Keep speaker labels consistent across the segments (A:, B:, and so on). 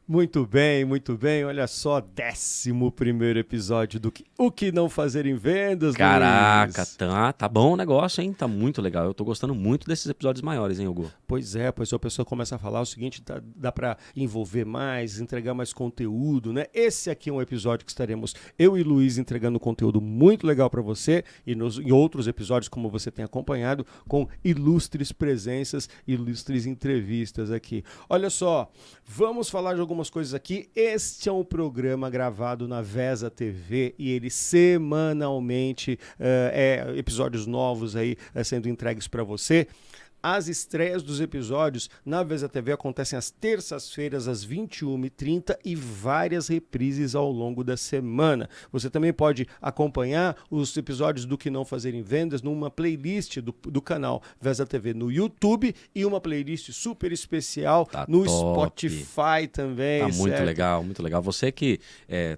A: Muito bem, muito bem. Olha só, 11º episódio do O que não fazer em vendas,
B: Caraca,
A: Luiz.
B: tá bom o negócio, hein? Tá muito legal. Eu tô gostando muito desses episódios maiores, hein, Hugo?
A: Pois é, pois a pessoa começa a falar o seguinte, dá para envolver mais, entregar mais conteúdo, né? Esse aqui é um episódio que estaremos eu e Luiz entregando conteúdo muito legal para você e em outros episódios, como você tem acompanhado, com ilustres presenças, ilustres entrevistas aqui. Olha só, vamos falar de algumas coisas aqui. Este é um programa gravado na Vesa TV e ele semanalmente episódios novos aí sendo entregues para você. As estreias dos episódios na Vesa TV acontecem às terças-feiras, às 21h30 e várias reprises ao longo da semana. Você também pode acompanhar os episódios do Que Não Fazer em Vendas numa playlist do canal Vesa TV no YouTube e uma playlist super especial no
B: top.
A: Spotify também.
B: Tá muito
A: certo?
B: legal, muito legal. Você que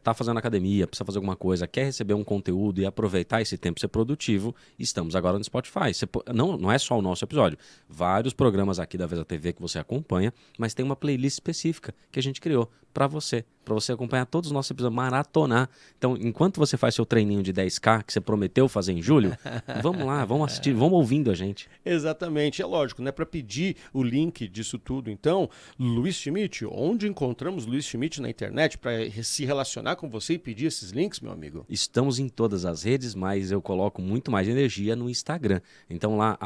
B: tá fazendo academia, precisa fazer alguma coisa, quer receber um conteúdo e aproveitar esse tempo ser produtivo, estamos agora no Spotify. Não é só o nosso episódio. Vários programas aqui da Vesa TV que você acompanha, mas tem uma playlist específica que a gente criou para você acompanhar todos os nossos episódios, maratonar. Então, enquanto você faz seu treininho de 10K, que você prometeu fazer em julho, vamos lá, vamos assistir, vamos ouvindo a gente.
A: Exatamente, é lógico, né? Para pedir o link disso tudo, então, Luiz Schmidt, onde encontramos Luiz Schmidt na internet para se relacionar com você e pedir esses links, meu amigo?
B: Estamos em todas as redes, mas eu coloco muito mais energia no Instagram. Então lá,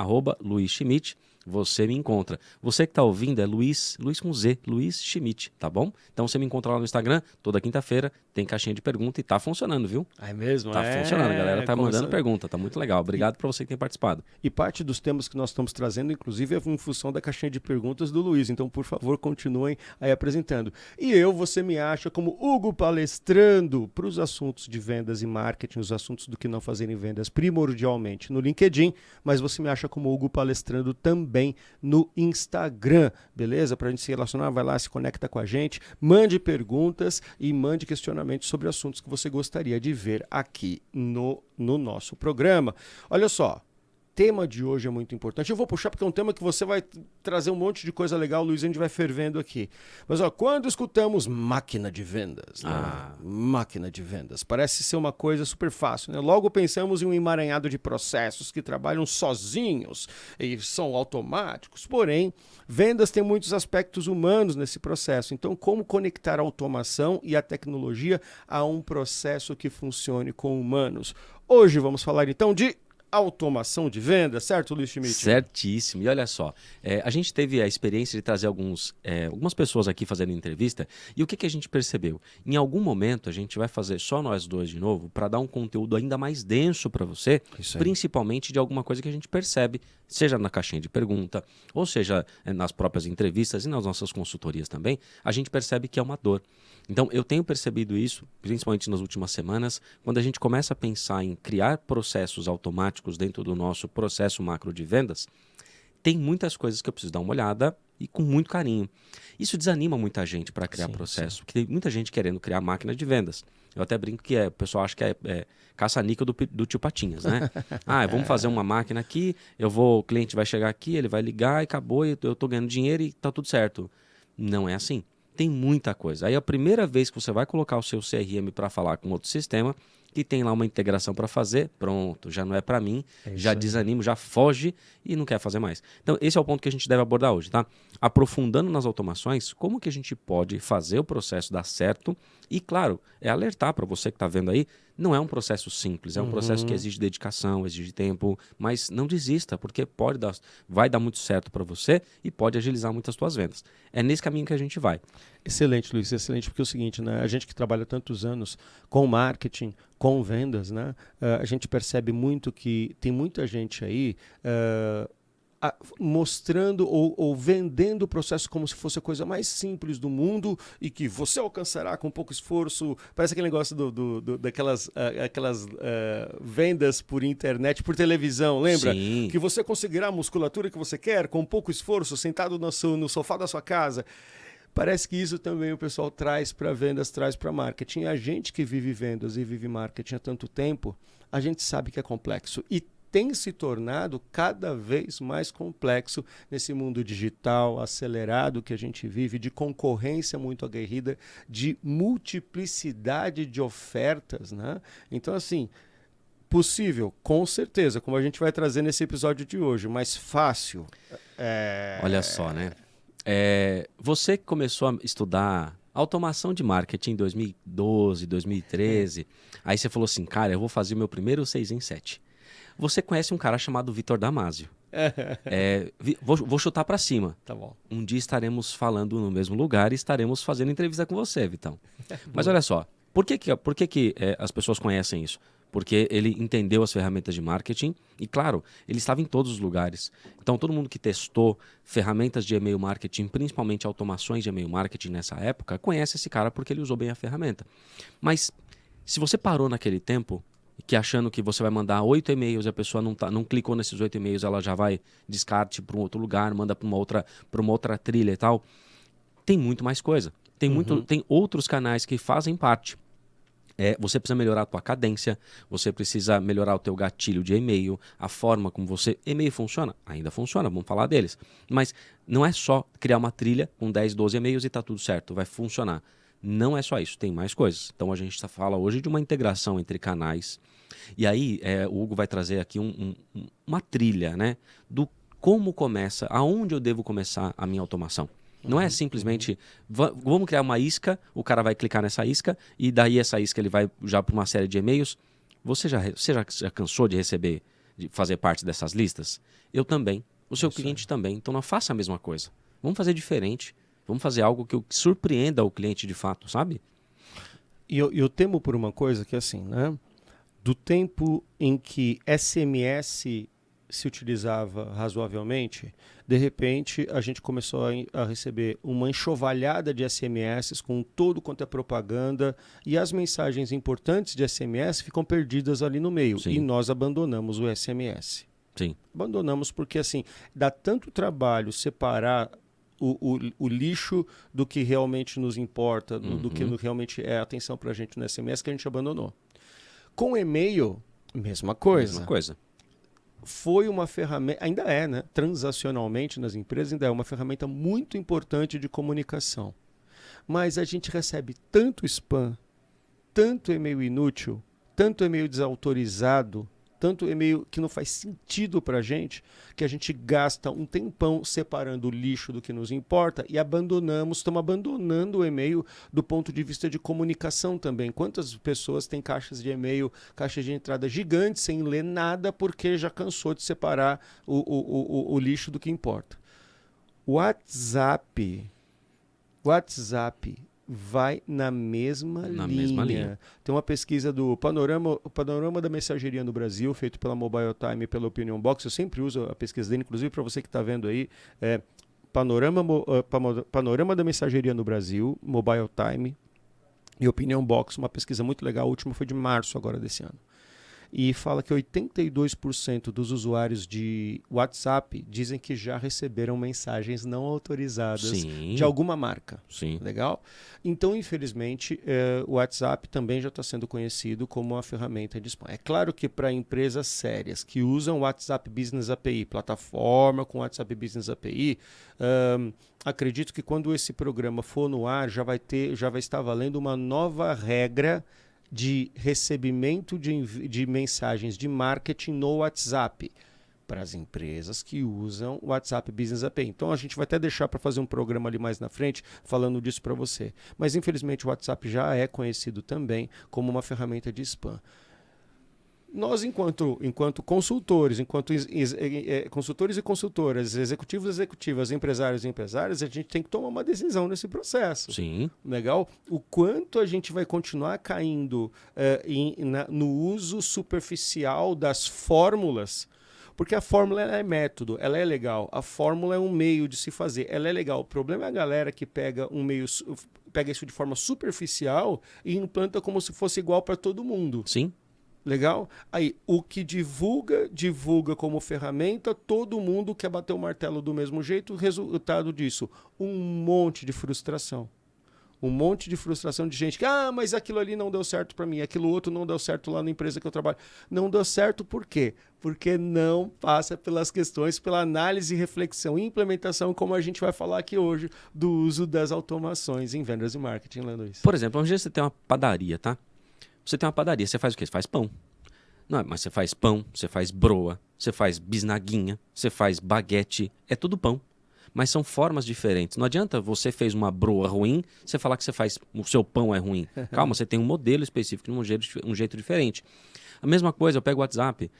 B: @Luiz Schmidt, você me encontra. Você que está ouvindo é Luiz com Z, Luiz Schmidt, tá bom? Então você me encontra lá no Instagram, toda quinta-feira, tem caixinha de pergunta e tá funcionando, viu?
A: É mesmo?
B: Tá funcionando, a galera tá mandando pergunta, tá muito legal. Obrigado para você que tem participado.
A: E parte dos temas que nós estamos trazendo, inclusive, é em função da caixinha de perguntas do Luiz. Então, por favor, continuem aí apresentando. E você me acha como Hugo Palestrando para os assuntos de vendas e marketing, os assuntos do que não fazer em vendas primordialmente no LinkedIn, mas você me acha como Hugo Palestrando também no Instagram, beleza? Para a gente se relacionar, vai lá, se conecta com a gente, mande perguntas e mande questionamentos sobre assuntos que você gostaria de ver aqui no nosso programa. Olha só, tema de hoje é muito importante. Eu vou puxar porque é um tema que você vai trazer um monte de coisa legal, Luiz, a gente vai fervendo aqui. Mas ó, quando escutamos máquina de vendas, né? Máquina de vendas, parece ser uma coisa super fácil, né? Logo pensamos em um emaranhado de processos que trabalham sozinhos e são automáticos. Porém, vendas têm muitos aspectos humanos nesse processo. Então, como conectar a automação e a tecnologia a um processo que funcione com humanos? Hoje vamos falar então de automação de venda, certo, Luiz Schmidt?
B: Certíssimo. E olha só, a gente teve a experiência de trazer algumas pessoas aqui fazendo entrevista e o que a gente percebeu? Em algum momento a gente vai fazer só nós dois de novo para dar um conteúdo ainda mais denso para você, principalmente de alguma coisa que a gente percebe, seja na caixinha de pergunta, ou seja nas próprias entrevistas e nas nossas consultorias também, a gente percebe que é uma dor. Então, eu tenho percebido isso, principalmente nas últimas semanas, quando a gente começa a pensar em criar processos automáticos dentro do nosso processo macro de vendas, tem muitas coisas que eu preciso dar uma olhada e com muito carinho. Isso desanima muita gente para criar processo, porque tem muita gente querendo criar máquina de vendas. Eu até brinco que o pessoal acha que é caça-níquel do tio Patinhas, né? Vamos fazer uma máquina aqui, o cliente vai chegar aqui, ele vai ligar e acabou, e eu estou ganhando dinheiro e está tudo certo. Não é assim. Tem muita coisa. Aí a primeira vez que você vai colocar o seu CRM para falar com outro sistema, que tem lá uma integração para fazer, pronto, já não é para mim, já desanimo, já foge e não quer fazer mais. Então, esse é o ponto que a gente deve abordar hoje, tá? Aprofundando nas automações, como que a gente pode fazer o processo dar certo e, claro, alertar para você que está vendo aí, não é um processo simples, é um processo que exige dedicação, exige tempo, mas não desista, porque vai dar muito certo para você e pode agilizar muitas suas vendas. É nesse caminho que a gente vai.
A: Excelente, Luiz, excelente, porque é o seguinte, né? A gente que trabalha tantos anos com marketing, com vendas, né? A gente percebe muito que tem muita gente aí mostrando ou vendendo o processo como se fosse a coisa mais simples do mundo e que você alcançará com pouco esforço. Parece aquele negócio daquelas vendas por internet, por televisão, lembra?
B: Sim.
A: Que você conseguirá a musculatura que você quer com pouco esforço, sentado no sofá da sua casa. Parece que isso também o pessoal traz para vendas, traz para marketing. A gente que vive vendas e vive marketing há tanto tempo, a gente sabe que é complexo. E tem se tornado cada vez mais complexo nesse mundo digital acelerado que a gente vive, de concorrência muito aguerrida, de multiplicidade de ofertas, né? Então, assim, possível, com certeza, como a gente vai trazer nesse episódio de hoje, mas fácil.
B: Olha só, né? Você que começou a estudar automação de marketing em 2012, 2013, aí você falou assim, cara, eu vou fazer o meu primeiro 6 em 7. Você conhece um cara chamado Vitor Damasio. Vou chutar para cima.
A: Tá bom.
B: Um dia estaremos falando no mesmo lugar e estaremos fazendo entrevista com você, Vitão. Mas olha só, por que as pessoas conhecem isso? Porque ele entendeu as ferramentas de marketing e, claro, ele estava em todos os lugares. Então, todo mundo que testou ferramentas de e-mail marketing, principalmente automações de e-mail marketing nessa época, conhece esse cara porque ele usou bem a ferramenta. Mas, se você parou naquele tempo, que achando que você vai mandar 8 e-mails e a pessoa não clicou nesses 8 e-mails, ela já vai descarte para um outro lugar, manda para uma outra trilha e tal, tem muito mais coisa. Tem outros canais que fazem parte. Você precisa melhorar a tua cadência, você precisa melhorar o teu gatilho de e-mail, a forma como você... E-mail funciona? Ainda funciona, vamos falar deles. Mas não é só criar uma trilha com 10, 12 e-mails e tá tudo certo, vai funcionar. Não é só isso, tem mais coisas. Então a gente fala hoje de uma integração entre canais. E aí o Hugo vai trazer aqui uma trilha, né? Do como começa, aonde eu devo começar a minha automação. Não é simplesmente, vamos criar uma isca, o cara vai clicar nessa isca e daí essa isca ele vai já para uma série de e-mails. Você já cansou de receber, de fazer parte dessas listas? Eu também. O seu cliente também. Então não faça a mesma coisa. Vamos fazer diferente. Vamos fazer algo que surpreenda o cliente de fato, sabe?
A: E eu temo por uma coisa que é assim, né? Do tempo em que SMS se utilizava razoavelmente, de repente a gente começou a receber uma enxovalhada de SMS com todo quanto é propaganda e as mensagens importantes de SMS ficam perdidas ali no meio.
B: Sim.
A: E nós abandonamos o SMS.
B: Sim.
A: Abandonamos porque assim, dá tanto trabalho separar o lixo do que realmente nos importa, do que realmente é atenção para a gente no SMS, que a gente abandonou. Com e-mail, mesma coisa.
B: Mesma coisa.
A: Foi uma ferramenta, ainda é, né? Transacionalmente nas empresas, ainda é uma ferramenta muito importante de comunicação. Mas a gente recebe tanto spam, tanto e-mail inútil, tanto e-mail desautorizado, tanto e-mail que não faz sentido para a gente, que a gente gasta um tempão separando o lixo do que nos importa e estamos abandonando o e-mail do ponto de vista de comunicação também. Quantas pessoas têm caixas de e-mail, caixas de entrada gigantes sem ler nada porque já cansou de separar o lixo do que importa? WhatsApp vai na mesma linha. Tem uma pesquisa do Panorama da Mensageria no Brasil, feito pela Mobile Time e pela Opinion Box. Eu sempre uso a pesquisa dele, inclusive para você que está vendo aí. Panorama da Mensageria no Brasil, Mobile Time e Opinion Box. Uma pesquisa muito legal. A última foi de março agora desse ano. E fala que 82% dos usuários de WhatsApp dizem que já receberam mensagens não autorizadas de alguma marca.
B: Sim.
A: Legal? Então, infelizmente, o WhatsApp também já está sendo conhecido como uma ferramenta de spam. É claro que para empresas sérias que usam WhatsApp Business API, plataforma com WhatsApp Business API, acredito que quando esse programa for no ar, já vai estar valendo uma nova regra de recebimento de mensagens de marketing no WhatsApp para as empresas que usam o WhatsApp Business API. Então a gente vai até deixar para fazer um programa ali mais na frente falando disso para você. Mas infelizmente o WhatsApp já é conhecido também como uma ferramenta de spam. Nós, enquanto consultores, consultores e consultoras, executivos e executivas, empresários e empresárias, a gente tem que tomar uma decisão nesse processo.
B: Sim.
A: Legal? O quanto a gente vai continuar caindo no uso superficial das fórmulas, porque a fórmula ela é método, ela é legal. A fórmula é um meio de se fazer, ela é legal. O problema é a galera que pega isso de forma superficial e implanta como se fosse igual para todo mundo.
B: Sim.
A: Legal? Aí, o que divulga como ferramenta, todo mundo quer bater o martelo do mesmo jeito, o resultado disso, um monte de frustração. um monte de frustração de gente que, mas aquilo ali não deu certo para mim, aquilo outro não deu certo lá na empresa que eu trabalho. Não deu certo por quê? Porque não passa pelas questões, pela análise, reflexão e implementação, como a gente vai falar aqui hoje, do uso das automações em vendas e marketing, né, Luiz?
B: Por exemplo, um dia você tem uma padaria, tá? Você tem uma padaria, você faz o quê? Você faz pão. Não, mas você faz pão, você faz broa, você faz bisnaguinha, você faz baguete, é tudo pão. Mas são formas diferentes. Não adianta você fez uma broa ruim, você falar que você faz, o seu pão é ruim. Calma, você tem um modelo específico, um jeito diferente. A mesma coisa, eu pego o WhatsApp,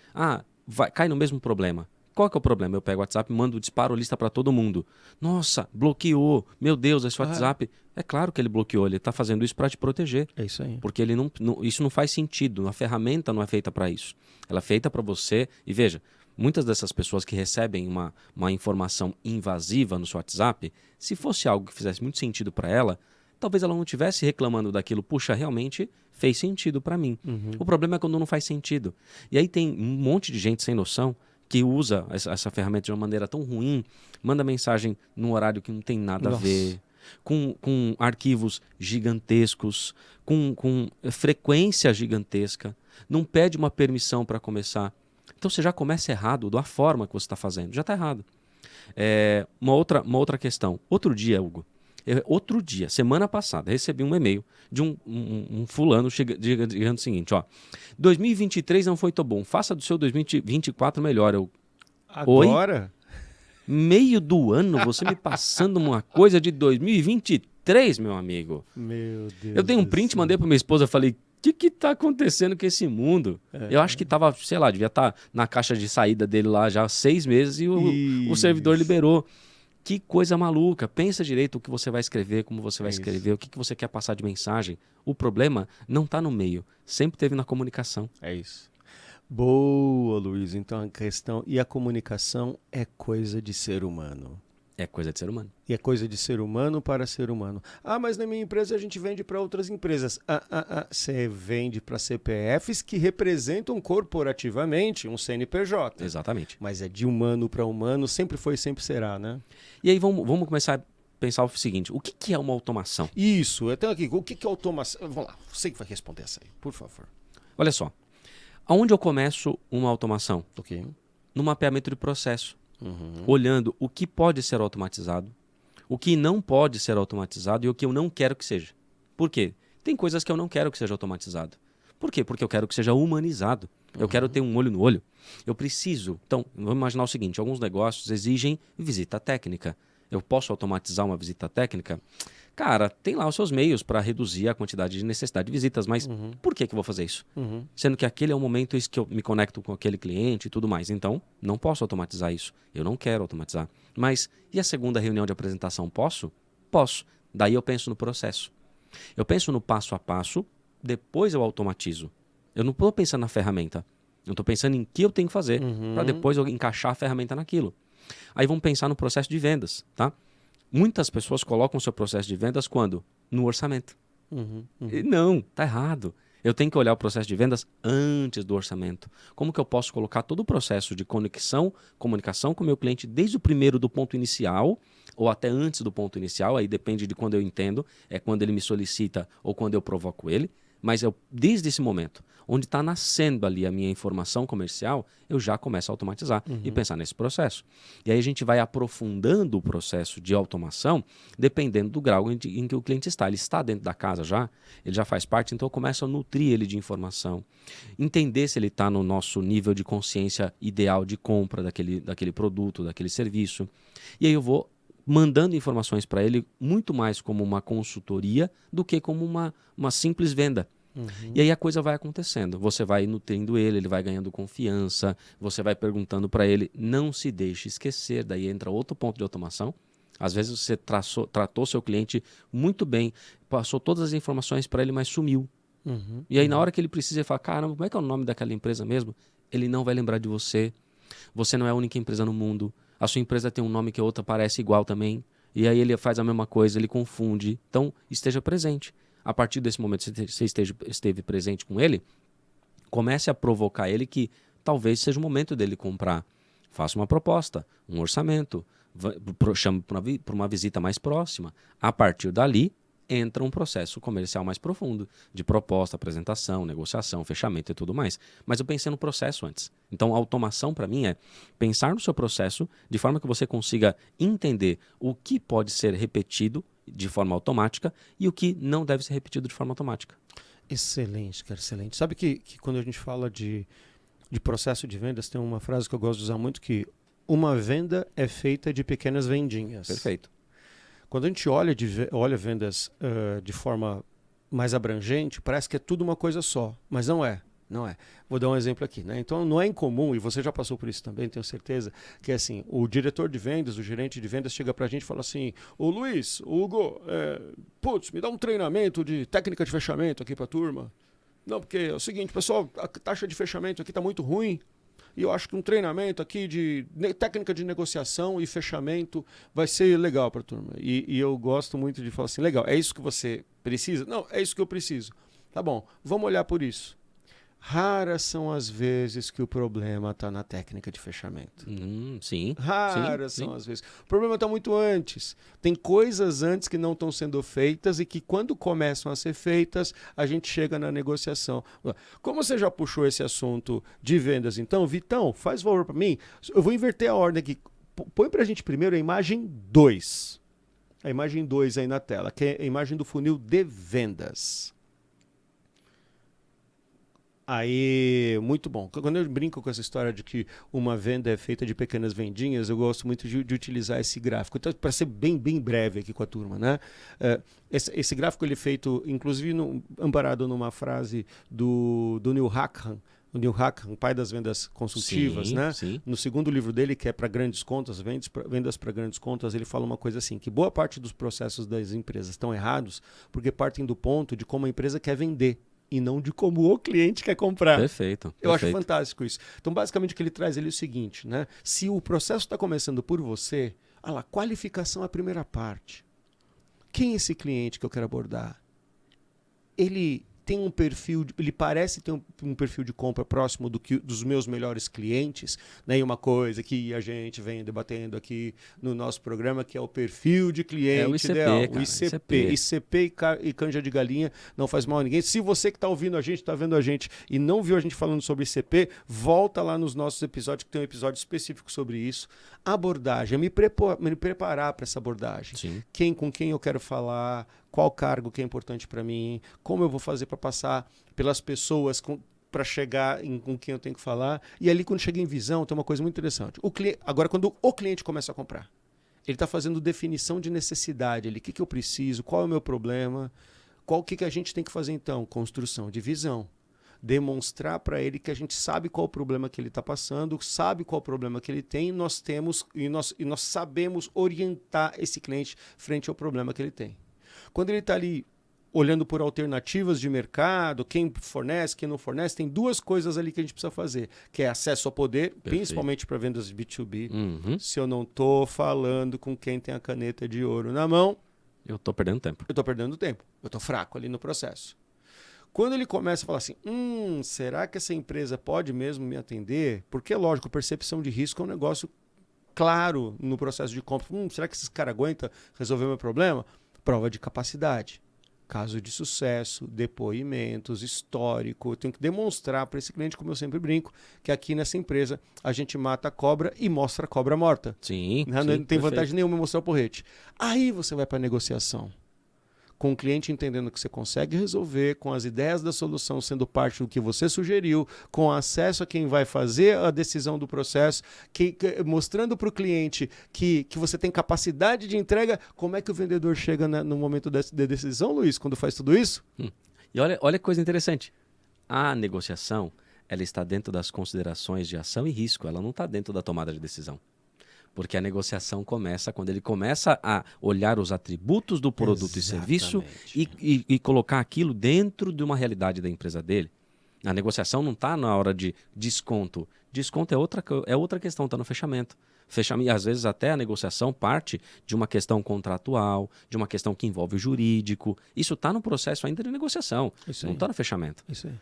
B: cai no mesmo problema. Qual que é o problema? Eu pego o WhatsApp e mando disparo lista para todo mundo. Nossa, bloqueou. Meu Deus, esse WhatsApp. É claro que ele bloqueou, ele está fazendo isso para te proteger.
A: É isso aí.
B: Porque ele isso não faz sentido. A ferramenta não é feita para isso. Ela é feita para você. E veja, muitas dessas pessoas que recebem uma informação invasiva no seu WhatsApp, se fosse algo que fizesse muito sentido para ela, talvez ela não estivesse reclamando daquilo. Puxa, realmente fez sentido para mim. O problema é quando não faz sentido. E aí tem um monte de gente sem noção que usa essa ferramenta de uma maneira tão ruim, manda mensagem num horário que não tem nada a ver, com arquivos gigantescos, com frequência gigantesca, não pede uma permissão para começar. Então você já começa errado da forma que você está fazendo, já está errado. Uma outra questão. Outro dia, Hugo, semana passada, recebi um e-mail de um fulano dizendo o seguinte, 2023 não foi tão bom, faça do seu 2024 melhor.
A: Agora?
B: Oi? Meio do ano, você me passando uma coisa de 2023, meu amigo.
A: Meu Deus.
B: Eu dei um print, mandei para minha esposa, falei, o que está acontecendo com esse mundo? Eu acho que estava, sei lá, devia estar na caixa de saída dele lá já há 6 meses e o servidor liberou. Que coisa maluca. Pensa direito o que você vai escrever, como você vai escrever, o que você quer passar de mensagem. O problema não está no meio, sempre teve na comunicação.
A: É isso. Boa, Luiz. Então a questão... E a comunicação é coisa de ser humano.
B: É coisa de ser humano.
A: E é coisa de ser humano para ser humano. Mas na minha empresa a gente vende para outras empresas. Você vende para CPFs que representam corporativamente um CNPJ.
B: Exatamente.
A: Mas é de humano para humano, sempre foi e sempre será, né?
B: E aí vamos começar a pensar o seguinte, o que é uma automação?
A: Isso, eu tenho aqui, o que é automação? Vamos lá, você que vai responder essa aí, por favor.
B: Olha só, aonde eu começo uma automação?
A: Ok.
B: No mapeamento de processo. Olhando o que pode ser automatizado, o que não pode ser automatizado e o que eu não quero que seja. Por quê? Tem coisas que eu não quero que seja automatizado. Por quê? Porque eu quero que seja humanizado. Eu quero ter um olho no olho. Eu preciso. Então, vamos imaginar o seguinte, alguns negócios exigem visita técnica. Eu posso automatizar uma visita técnica? Cara, tem lá os seus meios para reduzir a quantidade de necessidade de visitas, mas por que eu vou fazer isso? Sendo que aquele é o momento em que eu me conecto com aquele cliente e tudo mais. Então, não posso automatizar isso. Eu não quero automatizar. Mas, e a segunda reunião de apresentação? Posso? Posso. Daí eu penso no processo. Eu penso no passo a passo, depois eu automatizo. Eu não estou pensando na ferramenta. Eu estou pensando em que eu tenho que fazer para depois eu encaixar a ferramenta naquilo. Aí vamos pensar no processo de vendas, tá? Muitas pessoas colocam o seu processo de vendas quando? No orçamento. E não, tá errado. Eu tenho que olhar o processo de vendas antes do orçamento. Como que eu posso colocar todo o processo de comunicação com o meu cliente desde o primeiro do ponto inicial ou até antes do ponto inicial, aí depende de quando eu entendo, é quando ele me solicita ou quando eu provoco ele. Mas desde esse momento, onde está nascendo ali a minha informação comercial, eu já começo a automatizar e pensar nesse processo. E aí a gente vai aprofundando o processo de automação, dependendo do grau em que o cliente está. Ele está dentro da casa já, ele já faz parte, então eu começo a nutrir ele de informação. Entender se ele está no nosso nível de consciência ideal de compra daquele produto, daquele serviço. E aí eu vou mandando informações para ele muito mais como uma consultoria do que como uma simples venda. E aí a coisa vai acontecendo. Você vai nutrindo ele vai ganhando confiança, você vai perguntando para ele, não se deixe esquecer. Daí entra outro ponto de automação. Às vezes você tratou seu cliente muito bem, passou todas as informações para ele, mas sumiu. E aí na hora que ele precisa, ele fala, caramba, como é que é o nome daquela empresa mesmo? Ele não vai lembrar de você. Você não é a única empresa no mundo. A sua empresa tem um nome que a outra parece igual também. E aí ele faz a mesma coisa, ele confunde. Então, esteja presente. A partir desse momento que você esteve presente com ele, comece a provocar ele que talvez seja o momento dele comprar. Faça uma proposta, um orçamento, chame para uma visita mais próxima. A partir dali, entra um processo comercial mais profundo, de proposta, apresentação, negociação, fechamento e tudo mais. Mas eu pensei no processo antes. Então, a automação, para mim, é pensar no seu processo de forma que você consiga entender o que pode ser repetido de forma automática e o que não deve ser repetido de forma automática.
A: Excelente, cara, excelente. Sabe que quando a gente fala de processo de vendas, tem uma frase que eu gosto de usar muito, que uma venda é feita de pequenas vendinhas.
B: Perfeito.
A: Quando a gente olha vendas de forma mais abrangente, parece que é tudo uma coisa só, mas não é. Não é. Vou dar um exemplo aqui, né? Então não é incomum, e você já passou por isso também, tenho certeza, que é assim, o diretor de vendas, o gerente de vendas chega pra gente e fala assim: ô Luiz, Hugo, me dá um treinamento de técnica de fechamento aqui pra turma. Não, porque é o seguinte, pessoal, a taxa de fechamento aqui tá muito ruim, e eu acho que um treinamento aqui de técnica de negociação e fechamento vai ser legal pra turma. E eu gosto muito de falar assim: legal, é isso que você precisa? Não, é isso que eu preciso. Tá bom, vamos olhar por isso. Raras são as vezes que o problema está na técnica de fechamento.
B: Sim.
A: Raras são as vezes. O problema está muito antes. Tem coisas antes que não estão sendo feitas e que, quando começam a ser feitas, a gente chega na negociação. Como você já puxou esse assunto de vendas, então, Vitão, faz favor para mim. Eu vou inverter a ordem aqui. Põe para a gente primeiro a imagem 2. A imagem 2 aí na tela, que é a imagem do funil de vendas. Aí, muito bom. Quando eu brinco com essa história de que uma venda é feita de pequenas vendinhas, eu gosto muito de utilizar esse gráfico. Então, para ser bem breve aqui com a turma, né? Esse gráfico ele é feito, inclusive, amparado numa frase do Neil Hackham. O Neil Hackham, pai das vendas consultivas, né?
B: Sim.
A: No segundo livro dele, que é para grandes contas, vendas para grandes contas, ele fala uma coisa assim, que boa parte dos processos das empresas estão errados porque partem do ponto de como a empresa quer vender e não de como o cliente quer comprar.
B: Perfeito.
A: Eu acho fantástico isso. Então, basicamente, o que ele traz ali é o seguinte, né? Se o processo está começando por você, qualificação é a primeira parte. Quem é esse cliente que eu quero abordar? Ele tem um perfil, ele parece ter um perfil de compra próximo dos meus melhores clientes, né? E uma coisa que a gente vem debatendo aqui no nosso programa, que é o perfil de cliente
B: o ICP,
A: ideal.
B: cara,
A: O ICP e canja de galinha não faz mal a ninguém. Se você que está ouvindo a gente, está vendo a gente e não viu a gente falando sobre ICP, volta lá nos nossos episódios, que tem um episódio específico sobre isso. Abordagem, me preparar para essa abordagem.
B: Sim.
A: Com quem eu quero falar, qual cargo que é importante para mim, como eu vou fazer para passar pelas pessoas para chegar com quem eu tenho que falar. E ali, quando chega em visão, tem uma coisa muito interessante. Agora, quando o cliente começa a comprar, ele está fazendo definição de necessidade. O que eu preciso, qual é o meu problema, o que a gente tem que fazer então? Construção de visão. Demonstrar para ele que a gente sabe qual o problema que ele está passando, sabe qual o problema que ele tem, e nós sabemos orientar esse cliente frente ao problema que ele tem. Quando ele está ali olhando por alternativas de mercado, quem fornece, quem não fornece, tem duas coisas ali que a gente precisa fazer, que é acesso ao poder,
B: Perfeito.
A: Principalmente para vendas B2B. Se eu não estou falando com quem tem a caneta de ouro na mão,
B: eu estou perdendo tempo.
A: Eu estou fraco ali no processo. Quando ele começa a falar assim, será que essa empresa pode mesmo me atender? Porque, lógico, percepção de risco é um negócio claro no processo de compra. Será que esses caras aguentam resolver meu problema? Prova de capacidade, caso de sucesso, depoimentos, histórico. Eu tenho que demonstrar para esse cliente, como eu sempre brinco, que aqui nessa empresa a gente mata a cobra e mostra a cobra morta.
B: Sim.
A: Não tem vantagem nenhuma em mostrar o porrete. Aí você vai para a negociação, com o cliente entendendo que você consegue resolver, com as ideias da solução sendo parte do que você sugeriu, com acesso a quem vai fazer a decisão do processo, mostrando para o cliente que você tem capacidade de entrega. Como é que o vendedor chega no momento da decisão, Luiz, quando faz tudo isso?
B: E olha que coisa interessante. A negociação, ela está dentro das considerações de ação e risco, ela não está dentro da tomada de decisão. Porque a negociação começa quando ele começa a olhar os atributos do produto e serviço e colocar aquilo dentro de uma realidade da empresa dele. A negociação não está na hora de desconto. Desconto é outra questão, está no fechamento. E às vezes até a negociação parte de uma questão contratual, de uma questão que envolve o jurídico. Isso está no processo ainda de negociação, não está no fechamento.
A: Isso aí.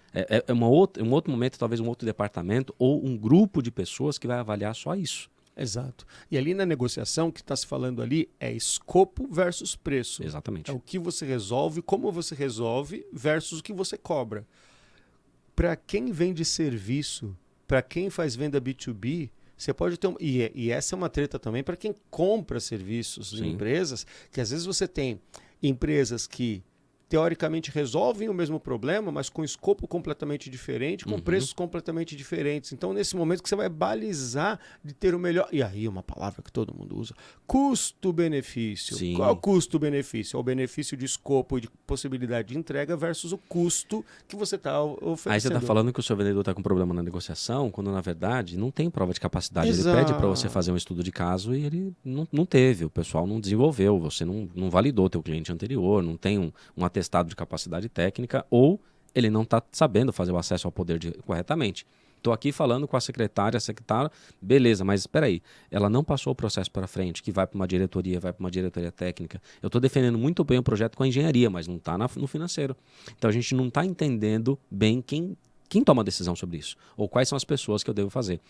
B: É um outro momento, talvez um outro departamento ou um grupo de pessoas que vai avaliar só isso.
A: Exato. E ali na negociação, que está se falando ali é escopo versus preço.
B: Exatamente.
A: É o que você resolve, como você resolve, versus o que você cobra. Para quem vende serviço, para quem faz venda B2B, você pode ter e essa é uma treta também para quem compra serviços de empresas, que às vezes você tem empresas que teoricamente resolvem o mesmo problema, mas com escopo completamente diferente, com preços completamente diferentes. Então, nesse momento que você vai balizar de ter o melhor... E aí, uma palavra que todo mundo usa, custo-benefício.
B: Sim.
A: Qual é o custo-benefício? É o benefício de escopo e de possibilidade de entrega versus o custo que você está oferecendo.
B: Aí você está falando que o seu vendedor está com problema na negociação, quando na verdade não tem prova de capacidade.
A: Exato.
B: Ele pede para você fazer um estudo de caso e ele não teve, o pessoal não desenvolveu, você não validou o teu cliente anterior, não tem um atestado de capacidade técnica, ou ele não está sabendo fazer o acesso ao poder corretamente. Estou aqui falando com a secretária, beleza, mas espera aí, ela não passou o processo para frente, que vai para uma diretoria técnica. Eu estou defendendo muito bem o projeto com a engenharia, mas não está no financeiro. Então a gente não está entendendo bem quem toma a decisão sobre isso, ou quais são as pessoas que eu devo fazer.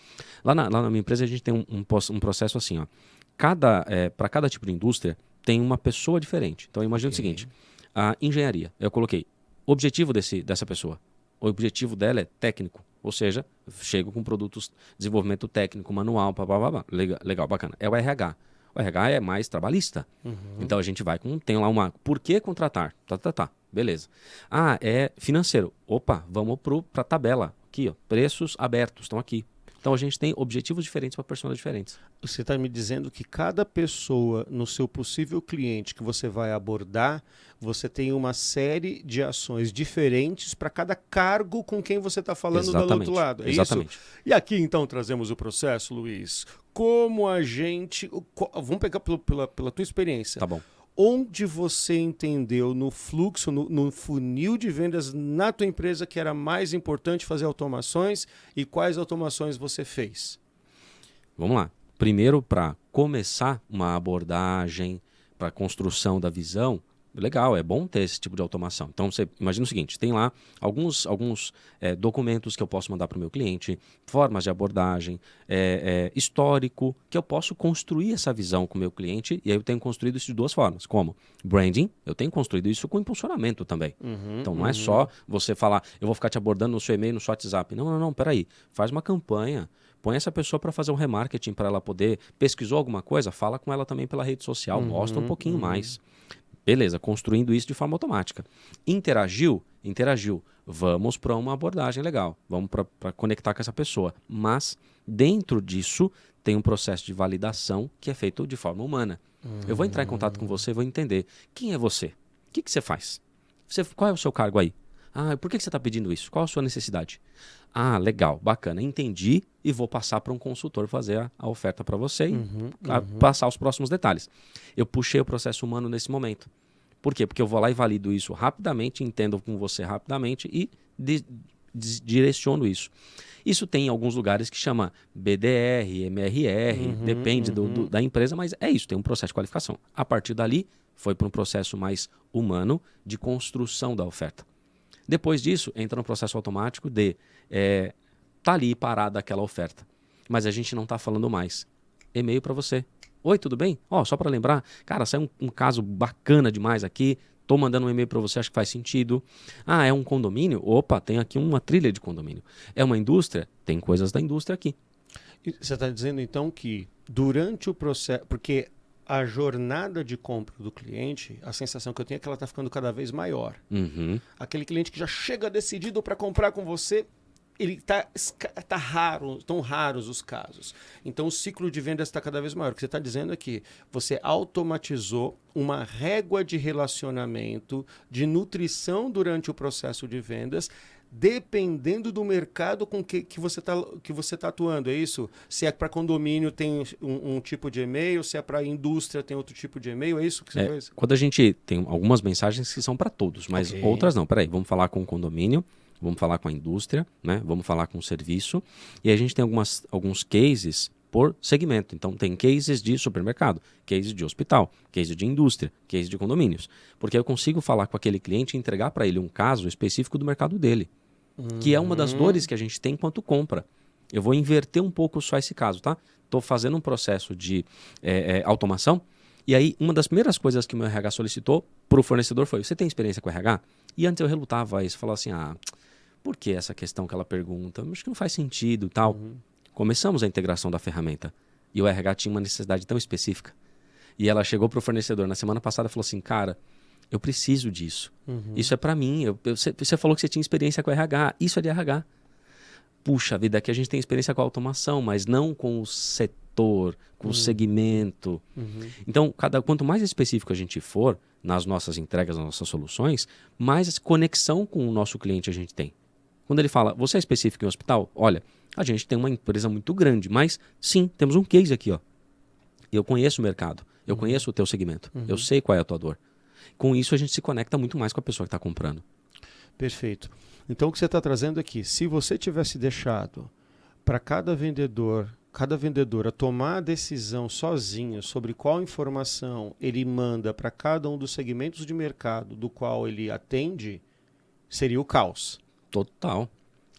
B: Lá na minha empresa a gente tem um processo assim, ó. Para cada tipo de indústria tem uma pessoa diferente. Então imagina o seguinte, a engenharia, eu coloquei o objetivo dessa pessoa. O objetivo dela é técnico, ou seja, chego com produtos, desenvolvimento técnico, manual, legal, bacana. É o RH. O RH é mais trabalhista. Então a gente tem lá por que contratar? Beleza. É financeiro. Opa, vamos para a tabela. Aqui, ó, preços abertos, estão aqui. Então a gente tem objetivos diferentes para personas diferentes.
A: Você está me dizendo que cada pessoa no seu possível cliente que você vai abordar, você tem uma série de ações diferentes para cada cargo com quem você está falando do outro lado. É
B: Exatamente.
A: Isso? E aqui então trazemos o processo, Luiz. Como a gente... Vamos pegar pela tua experiência.
B: Tá bom.
A: Onde você entendeu no fluxo, no funil de vendas na tua empresa que era mais importante fazer automações e quais automações você fez?
B: Vamos lá. Primeiro, para começar uma abordagem, para a construção da visão, legal, é bom ter esse tipo de automação. Então, você imagina o seguinte, tem lá alguns documentos que eu posso mandar para o meu cliente, formas de abordagem, histórico, que eu posso construir essa visão com o meu cliente, e aí eu tenho construído isso de duas formas, como branding, eu tenho construído isso com impulsionamento também. Então, não é só você falar, eu vou ficar te abordando no seu e-mail, no seu WhatsApp. Não, peraí, faz uma campanha, põe essa pessoa para fazer um remarketing, para ela poder, pesquisou alguma coisa, fala com ela também pela rede social, mostra um pouquinho mais. Beleza, construindo isso de forma automática. Interagiu? Vamos para uma abordagem legal, vamos para conectar com essa pessoa. Mas dentro disso tem um processo de validação que é feito de forma humana. Eu vou entrar em contato com você, vou entender quem é você, o que você faz, qual é o seu cargo aí? Por que você está pedindo isso? Qual a sua necessidade? Legal, bacana, entendi e vou passar para um consultor fazer a oferta para você e passar os próximos detalhes. Eu puxei o processo humano nesse momento. Por quê? Porque eu vou lá e valido isso rapidamente, entendo com você rapidamente e direciono isso. Isso tem em alguns lugares que chama BDR, MRR, depende da empresa, mas é isso, tem um processo de qualificação. A partir dali, foi para um processo mais humano de construção da oferta. Depois disso, entra no processo automático de tá ali parada aquela oferta, mas a gente não está falando mais. E-mail para você. Oi, tudo bem? Só para lembrar, cara, saiu um caso bacana demais aqui, tô mandando um e-mail para você, acho que faz sentido. É um condomínio? Opa, tem aqui uma trilha de condomínio. É uma indústria? Tem coisas da indústria aqui.
A: E você está dizendo então que durante o processo, porque a jornada de compra do cliente, a sensação que eu tenho é que ela está ficando cada vez maior. Aquele cliente que já chega decidido para comprar com você, ele tá raro, tão raros os casos. Então o ciclo de vendas está cada vez maior. O que você está dizendo é que você automatizou uma régua de relacionamento, de nutrição durante o processo de vendas, dependendo do mercado com que você tá atuando, é isso? Se é para condomínio tem um tipo de e-mail, se é para indústria tem outro tipo de e-mail, é isso que você faz?
B: Quando a gente tem algumas mensagens que são para todos, mas outras não. Peraí, vamos falar com o condomínio, vamos falar com a indústria, né? Vamos falar com o serviço, e a gente tem alguns cases por segmento. Então tem cases de supermercado, case de hospital, case de indústria, case de condomínios. Porque eu consigo falar com aquele cliente e entregar para ele um caso específico do mercado dele. Que é uma das dores que a gente tem enquanto compra. Eu vou inverter um pouco só esse caso, tá? Estou fazendo um processo de automação, e aí uma das primeiras coisas que o meu RH solicitou para o fornecedor foi: você tem experiência com RH? E antes eu relutava a isso, falava assim, por que essa questão que ela pergunta? Acho que não faz sentido e tal. Começamos a integração da ferramenta, e o RH tinha uma necessidade tão específica. E ela chegou para o fornecedor na semana passada e falou assim, cara, eu preciso disso. Isso é para mim. Você falou que você tinha experiência com RH. Isso é de RH. Puxa vida, aqui a gente tem experiência com a automação, mas não com o setor, com o segmento. Então, quanto mais específico a gente for nas nossas entregas, nas nossas soluções, mais conexão com o nosso cliente a gente tem. Quando ele fala, você é específico em hospital? Olha, a gente tem uma empresa muito grande, mas sim, temos um case aqui, ó. Eu conheço o mercado, eu conheço o teu segmento, eu sei qual é a tua dor. Com isso, a gente se conecta muito mais com a pessoa que está comprando.
A: Perfeito. Então, o que você está trazendo aqui, se você tivesse deixado para cada vendedora tomar a decisão sozinho sobre qual informação ele manda para cada um dos segmentos de mercado do qual ele atende, seria o caos.
B: Total.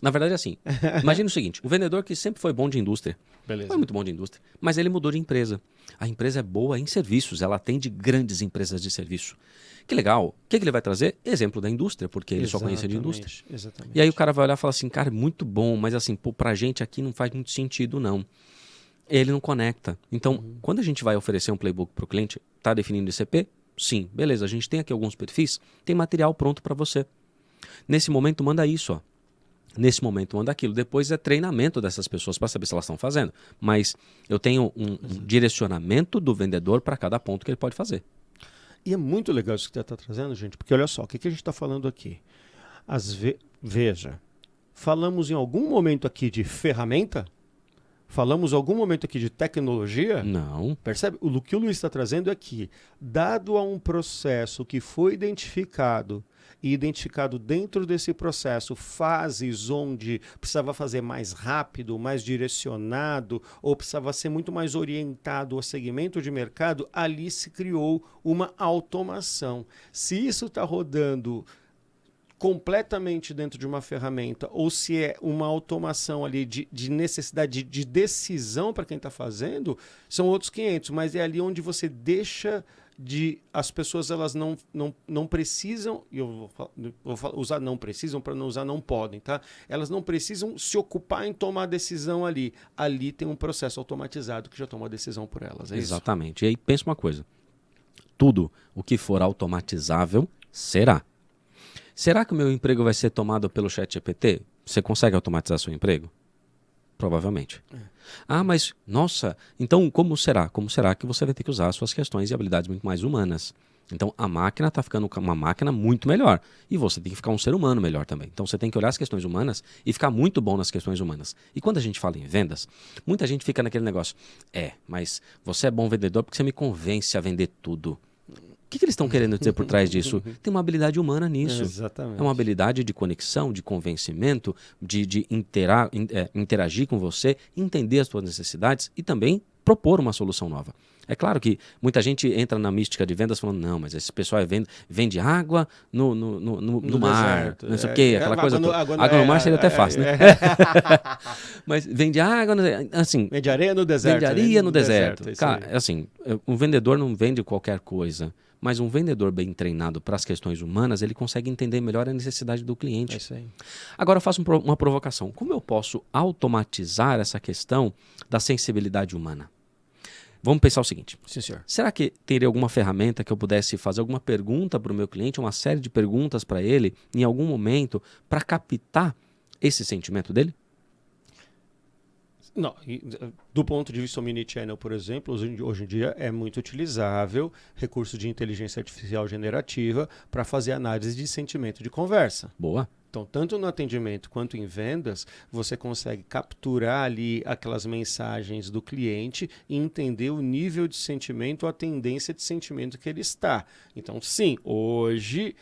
B: Na verdade, é assim. Imagina o seguinte, o vendedor que sempre foi bom de indústria,
A: Beleza.
B: foi muito bom de indústria, mas ele mudou de empresa. A empresa é boa em serviços, ela atende grandes empresas de serviço. Que legal. O que ele vai trazer? Exemplo da indústria, porque ele só conhecia de indústria.
A: Exatamente.
B: E aí o cara vai olhar e falar assim, cara, muito bom, mas assim, pra gente aqui não faz muito sentido, não. Ele não conecta. Então, quando a gente vai oferecer um playbook para o cliente, tá definindo ICP? Sim, beleza, a gente tem aqui alguns perfis, tem material pronto para você. Nesse momento, manda isso, ó. Nesse momento, manda aquilo. Depois é treinamento dessas pessoas para saber se elas estão fazendo. Mas eu tenho um direcionamento do vendedor para cada ponto que ele pode fazer.
A: E é muito legal isso que você está trazendo, gente, porque olha só, o que a gente está falando aqui? Veja, falamos em algum momento aqui de ferramenta? Falamos em algum momento aqui de tecnologia?
B: Não.
A: Percebe? O que o Luiz está trazendo é que, dado a um processo que foi identificado, e identificado dentro desse processo fases onde precisava fazer mais rápido, mais direcionado, ou precisava ser muito mais orientado ao segmento de mercado, ali se criou uma automação. Se isso está rodando completamente dentro de uma ferramenta, ou se é uma automação ali de necessidade de decisão para quem está fazendo, são outros 500, mas é ali onde você deixa as pessoas elas não precisam, e eu vou usar não precisam para não usar não podem, tá? Elas não precisam se ocupar em tomar a decisão ali. Ali tem um processo automatizado que já toma a decisão por elas, é
B: Exatamente.
A: isso?
B: E aí pensa uma coisa, tudo o que for automatizável será. Será que o meu emprego vai ser tomado pelo ChatGPT? Você consegue automatizar seu emprego? Provavelmente. Mas, nossa, então como será? Como será que você vai ter que usar suas questões e habilidades muito mais humanas? Então a máquina está ficando uma máquina muito melhor. E você tem que ficar um ser humano melhor também. Então você tem que olhar as questões humanas e ficar muito bom nas questões humanas. E quando a gente fala em vendas, muita gente fica naquele negócio. Mas você é bom vendedor porque você me convence a vender tudo. O que eles estão querendo dizer por trás disso? Tem uma habilidade humana nisso.
A: Exatamente.
B: É uma habilidade de conexão, de convencimento, de interagir com você, entender as suas necessidades e também propor uma solução nova. É claro que muita gente entra na mística de vendas falando, não, mas esse pessoal vende água no mar,
A: deserto.
B: não sei o quê, aquela coisa.
A: Água
B: no mar seria até fácil, né? Mas vende água, assim...
A: Vende areia no deserto.
B: Vende areia no deserto.
A: Cara,
B: assim, um vendedor não vende qualquer coisa. Mas um vendedor bem treinado para as questões humanas, ele consegue entender melhor a necessidade do cliente.
A: É isso aí.
B: Agora eu faço uma provocação. Como eu posso automatizar essa questão da sensibilidade humana? Vamos pensar o seguinte.
A: Sim, senhor.
B: Será que teria alguma ferramenta que eu pudesse fazer alguma pergunta para o meu cliente, uma série de perguntas para ele, em algum momento, para captar esse sentimento dele?
A: Não, do ponto de vista omnichannel, por exemplo, hoje em dia é muito utilizável recurso de inteligência artificial generativa para fazer análise de sentimento de conversa.
B: Boa.
A: Então, tanto no atendimento quanto em vendas, você consegue capturar ali aquelas mensagens do cliente e entender o nível de sentimento, a tendência de sentimento que ele está. Então, sim, hoje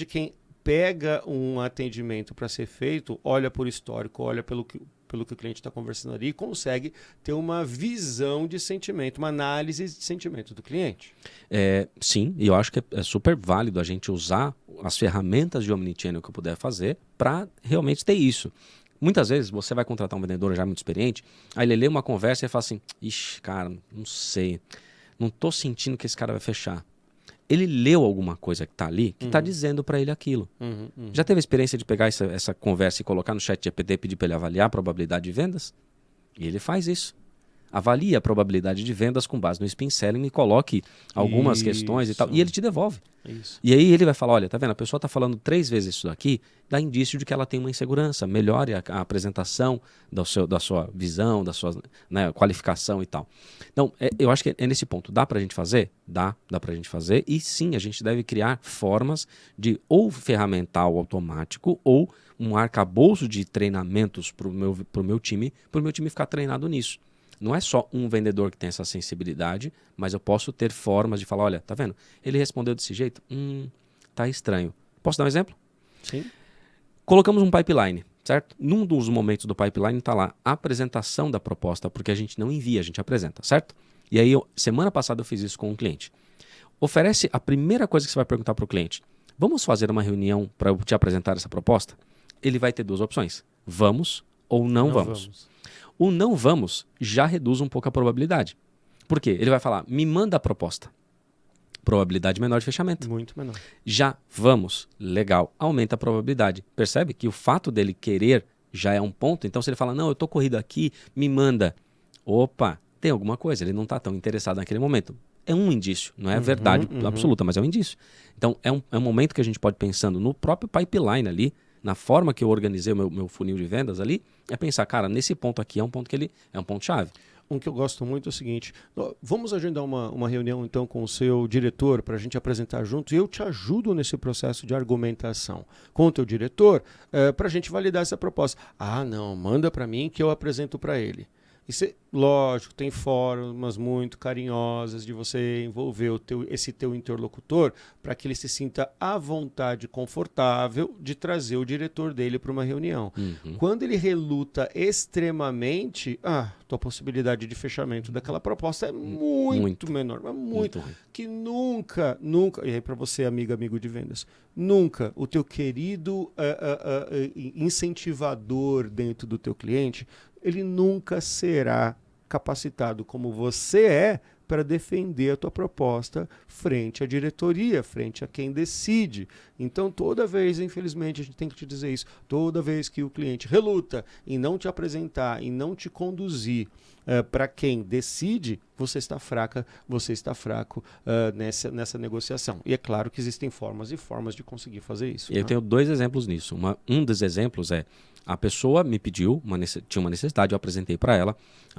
A: quem pega um atendimento para ser feito, olha por histórico, olha pelo que o cliente está conversando ali e consegue ter uma visão de sentimento, uma análise de sentimento do cliente.
B: Sim, e eu acho que é super válido a gente usar as ferramentas de omnichannel que eu puder fazer para realmente ter isso. Muitas vezes você vai contratar um vendedor já muito experiente, aí ele lê uma conversa e fala assim, ixi, cara, não sei, não tô sentindo que esse cara vai fechar. Ele leu alguma coisa que tá ali, que tá dizendo para ele aquilo. Já teve a experiência de pegar essa conversa e colocar no chat GPT e pedir para ele avaliar a probabilidade de vendas? E ele faz isso. Avalie a probabilidade de vendas com base no spin selling e coloque algumas questões e tal. E ele te devolve.
A: Isso.
B: E aí ele vai falar, olha, tá vendo? A pessoa tá falando 3 vezes isso daqui, dá indício de que ela tem uma insegurança. Melhore a apresentação da sua visão, da sua, né, qualificação e tal. Então, eu acho que é nesse ponto. Dá pra gente fazer? Dá pra gente fazer. E sim, a gente deve criar formas de ou ferramental automático ou um arcabouço de treinamentos pro meu time ficar treinado nisso. Não é só um vendedor que tem essa sensibilidade, mas eu posso ter formas de falar, olha, tá vendo? Ele respondeu desse jeito? Tá estranho. Posso dar um exemplo?
A: Sim.
B: Colocamos um pipeline, certo? Num dos momentos do pipeline tá lá a apresentação da proposta, porque a gente não envia, a gente apresenta, certo? E aí, semana passada eu fiz isso com um cliente. Oferece a primeira coisa que você vai perguntar para o cliente. Vamos fazer uma reunião para eu te apresentar essa proposta? Ele vai ter 2 opções. Vamos ou não vamos. O não vamos já reduz um pouco a probabilidade. Por quê? Ele vai falar, me manda a proposta. Probabilidade menor de fechamento.
A: Muito menor.
B: Já vamos, legal, aumenta a probabilidade. Percebe que o fato dele querer já é um ponto? Então se ele fala, não, eu tô corrido aqui, me manda. Opa, tem alguma coisa, ele não está tão interessado naquele momento. É um indício, não é a verdade absoluta, mas é um indício. Então é um momento que a gente pode ir pensando no próprio pipeline ali, na forma que eu organizei o meu funil de vendas ali, é pensar, cara, nesse ponto aqui é um ponto que ele é um ponto-chave.
A: Um que eu gosto muito é o seguinte, vamos agendar uma reunião então com o seu diretor para a gente apresentar juntos e eu te ajudo nesse processo de argumentação com o teu diretor para a gente validar essa proposta. Ah, não, manda para mim que eu apresento para ele. E lógico, tem formas muito carinhosas de você envolver esse teu interlocutor para que ele se sinta à vontade, confortável de trazer o diretor dele para uma reunião. Quando ele reluta extremamente, tua possibilidade de fechamento daquela proposta é muito menor, mas muito que nunca, e aí para você, amigo de vendas, nunca o teu querido incentivador dentro do teu cliente, ele nunca será capacitado como você é para defender a tua proposta frente à diretoria, frente a quem decide. Então, toda vez, infelizmente, a gente tem que te dizer isso, toda vez que o cliente reluta em não te apresentar, em não te conduzir para quem decide, você está fraca, você está fraco nessa negociação. E é claro que existem formas e formas de conseguir fazer isso.
B: Eu tenho 2 exemplos nisso. Um dos exemplos é, a pessoa me pediu, tinha uma necessidade, eu apresentei para ela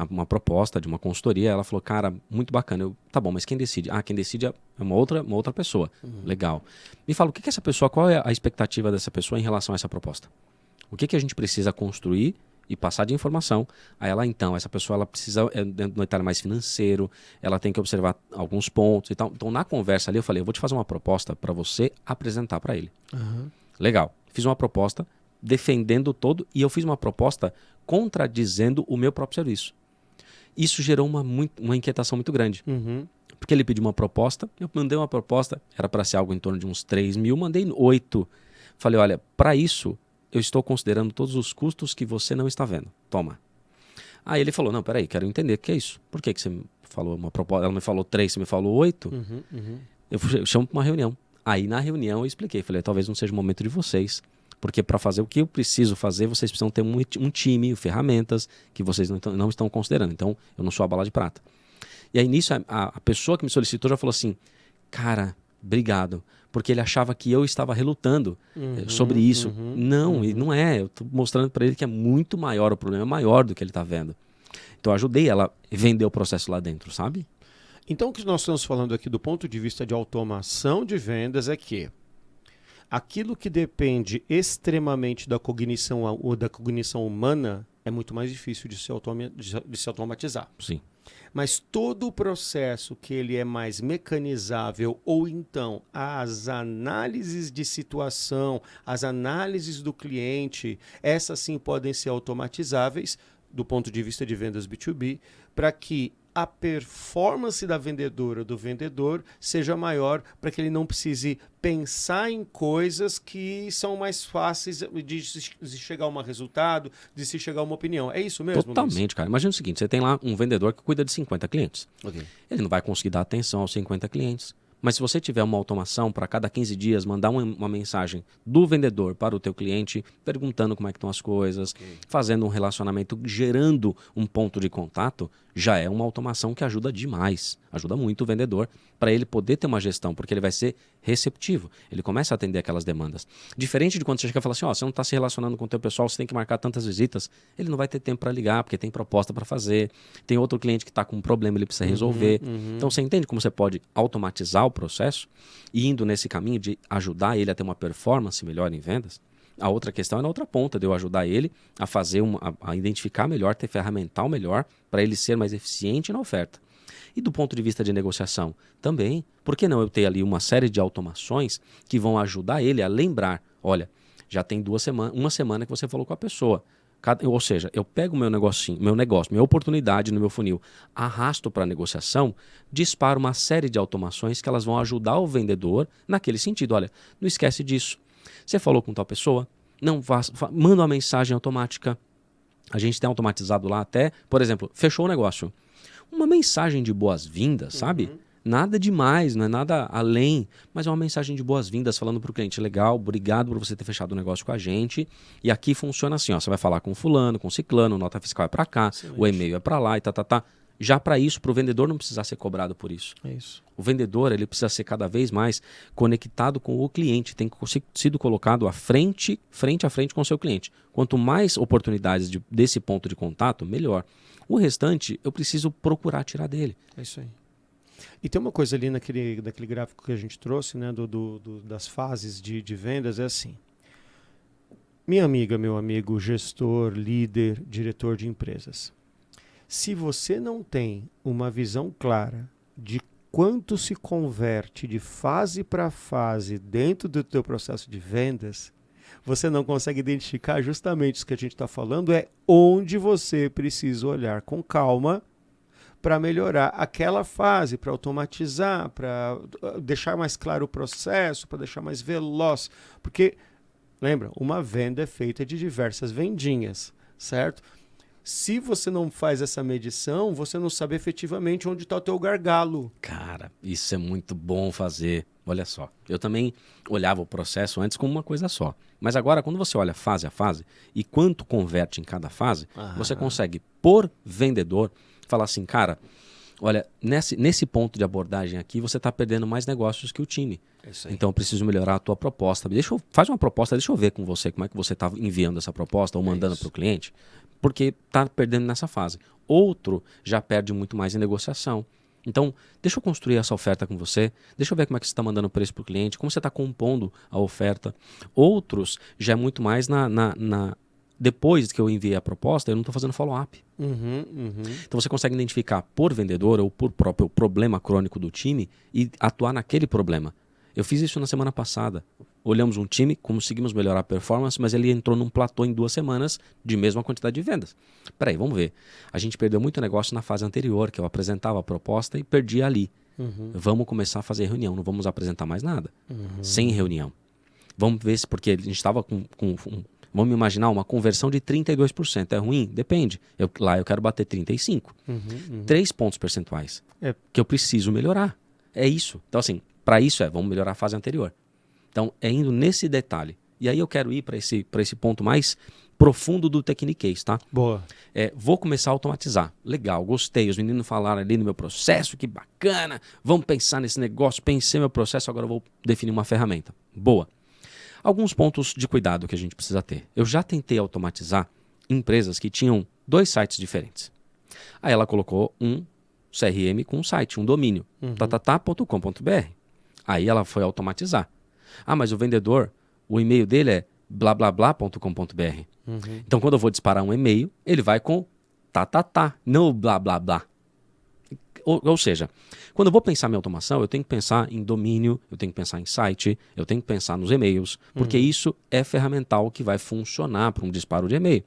B: uma proposta de uma consultoria, ela falou, cara, muito bacana. Tá bom, mas quem decide? Quem decide é uma outra pessoa. Legal. Me fala, qual é a expectativa dessa pessoa em relação a essa proposta? O que a gente precisa construir e passar de informação a ela, então. Essa pessoa ela precisa, no detalhe mais financeiro, ela tem que observar alguns pontos e tal. Então, na conversa ali, eu falei, eu vou te fazer uma proposta para você apresentar para ele. Legal. Fiz uma proposta defendendo todo e eu fiz uma proposta contradizendo o meu próprio serviço. Isso gerou uma inquietação muito grande. Porque ele pediu uma proposta, eu mandei uma proposta, era para ser algo em torno de uns 3 mil, mandei 8. Falei, olha, para isso eu estou considerando todos os custos que você não está vendo. Toma. Aí ele falou, não, peraí, quero entender o que é isso. Por que você me falou uma proposta? Ela me falou 3, você me falou 8? Eu chamo para uma reunião. Aí na reunião eu expliquei, falei, talvez não seja o momento de vocês, porque para fazer o que eu preciso fazer, vocês precisam ter um time, ferramentas que vocês não estão considerando. Então, eu não sou a bala de prata. E aí nisso, a pessoa que me solicitou já falou assim, cara, obrigado, porque ele achava que eu estava relutando sobre isso. Não, e não é. Eu estou mostrando para ele que é muito maior, o problema é maior do que ele está vendo. Então, eu ajudei ela a vender o processo lá dentro, sabe?
A: Então, o que nós estamos falando aqui do ponto de vista de automação de vendas é que aquilo que depende extremamente da cognição humana é muito mais difícil de se automatizar.
B: Sim.
A: Mas todo o processo que ele é mais mecanizável ou então as análises de situação, as análises do cliente, essas sim podem ser automatizáveis do ponto de vista de vendas B2B, para que a performance da vendedora ou do vendedor seja maior, para que ele não precise pensar em coisas que são mais fáceis de se chegar a um resultado, de se chegar a uma opinião. É isso mesmo,
B: Totalmente,
A: Luiz?
B: cara. Imagina o seguinte, você tem lá um vendedor que cuida de 50 clientes.
A: Ok.
B: Ele não vai conseguir dar atenção aos 50 clientes. Mas se você tiver uma automação para cada 15 dias mandar uma mensagem do vendedor para o teu cliente, perguntando como é que estão as coisas, fazendo um relacionamento, gerando um ponto de contato, já é uma automação que ajuda demais. Ajuda muito o vendedor para ele poder ter uma gestão, porque ele vai ser receptivo. Ele começa a atender aquelas demandas. Diferente de quando você chega e fala assim, você não está se relacionando com o teu pessoal, você tem que marcar tantas visitas, ele não vai ter tempo para ligar, porque tem proposta para fazer, tem outro cliente que está com um problema, ele precisa resolver. Então você entende como você pode automatizar o processo e indo nesse caminho de ajudar ele a ter uma performance melhor em vendas? A outra questão é na outra ponta, de eu ajudar ele a fazer a identificar melhor, ter ferramental melhor para ele ser mais eficiente na oferta. E do ponto de vista de negociação, também, por que não eu ter ali uma série de automações que vão ajudar ele a lembrar, olha, já tem uma semana que você falou com a pessoa. Ou seja, eu pego o meu negócio, minha oportunidade no meu funil, arrasto para a negociação, disparo uma série de automações que elas vão ajudar o vendedor naquele sentido. Olha, não esquece disso. Você falou com tal pessoa, não manda uma mensagem automática. A gente tem automatizado lá até, por exemplo, fechou o negócio. Uma mensagem de boas-vindas, sabe? Nada demais, não é nada além, mas é uma mensagem de boas-vindas falando para o cliente, legal, obrigado por você ter fechado o negócio com a gente. E aqui funciona assim, você vai falar com fulano, com ciclano, nota fiscal é para cá, o e-mail é para lá e tá. Já para isso, para o vendedor não precisar ser cobrado por isso.
A: É isso.
B: O vendedor ele precisa ser cada vez mais conectado com o cliente, tem sido colocado frente a frente com o seu cliente. Quanto mais oportunidades desse ponto de contato, melhor. O restante eu preciso procurar tirar dele.
A: É isso aí. E tem uma coisa ali naquele gráfico que a gente trouxe, né, das fases de vendas, é assim. Minha amiga, meu amigo, gestor, líder, diretor de empresas. Se você não tem uma visão clara de quanto se converte de fase para fase dentro do teu processo de vendas, você não consegue identificar justamente isso que a gente está falando, é onde você precisa olhar com calma para melhorar aquela fase, para automatizar, para deixar mais claro o processo, para deixar mais veloz. Porque, lembra, uma venda é feita de diversas vendinhas, certo? Se você não faz essa medição, você não sabe efetivamente onde está o teu gargalo.
B: Cara, isso é muito bom fazer. Olha só, eu também olhava o processo antes como uma coisa só. Mas agora, quando você olha fase a fase e quanto converte em cada fase, você consegue, por vendedor, falar assim, cara, olha, nesse ponto de abordagem aqui, você está perdendo mais negócios que o time. Então, eu preciso melhorar a tua proposta. Faz uma proposta, deixa eu ver com você como é que você está enviando essa proposta ou mandando para o cliente, porque está perdendo nessa fase. Outro já perde muito mais em negociação. Então, deixa eu construir essa oferta com você, deixa eu ver como é que você está mandando o preço para o cliente, como você está compondo a oferta. Outros já é muito mais depois que eu enviei a proposta, eu não estou fazendo follow-up. Então você consegue identificar por vendedor ou por próprio problema crônico do time e atuar naquele problema. Eu fiz isso na semana passada. Olhamos um time, conseguimos melhorar a performance, mas ele entrou num platô em 2 semanas de mesma quantidade de vendas. Peraí, vamos ver. A gente perdeu muito negócio na fase anterior, que eu apresentava a proposta e perdia ali. Vamos começar a fazer reunião, não vamos apresentar mais nada. Sem reunião. Vamos ver se, porque a gente estava vamos imaginar uma conversão de 32%. É ruim? Depende. Lá eu quero bater 35%. 3 pontos percentuais. Que eu preciso melhorar. É isso. Então, assim, para isso vamos melhorar a fase anterior. Então, é indo nesse detalhe. E aí eu quero ir para esse ponto mais profundo do Techniquez, tá?
A: Boa.
B: Vou começar a automatizar. Legal, gostei. Os meninos falaram ali no meu processo, que bacana. Vamos pensar nesse negócio. Pensei meu processo, agora eu vou definir uma ferramenta. Boa. Alguns pontos de cuidado que a gente precisa ter. Eu já tentei automatizar empresas que tinham 2 sites diferentes. Aí ela colocou um CRM com um site, um domínio, tatatá.com.br. Aí ela foi automatizar. Mas o vendedor, o e-mail dele é blablablá.com.br. Então, quando eu vou disparar um e-mail, ele vai com tatatá, não blá blá blá. Ou seja, quando eu vou pensar minha automação, eu tenho que pensar em domínio, eu tenho que pensar em site, eu tenho que pensar nos e-mails, porque isso é ferramental que vai funcionar para um disparo de e-mail.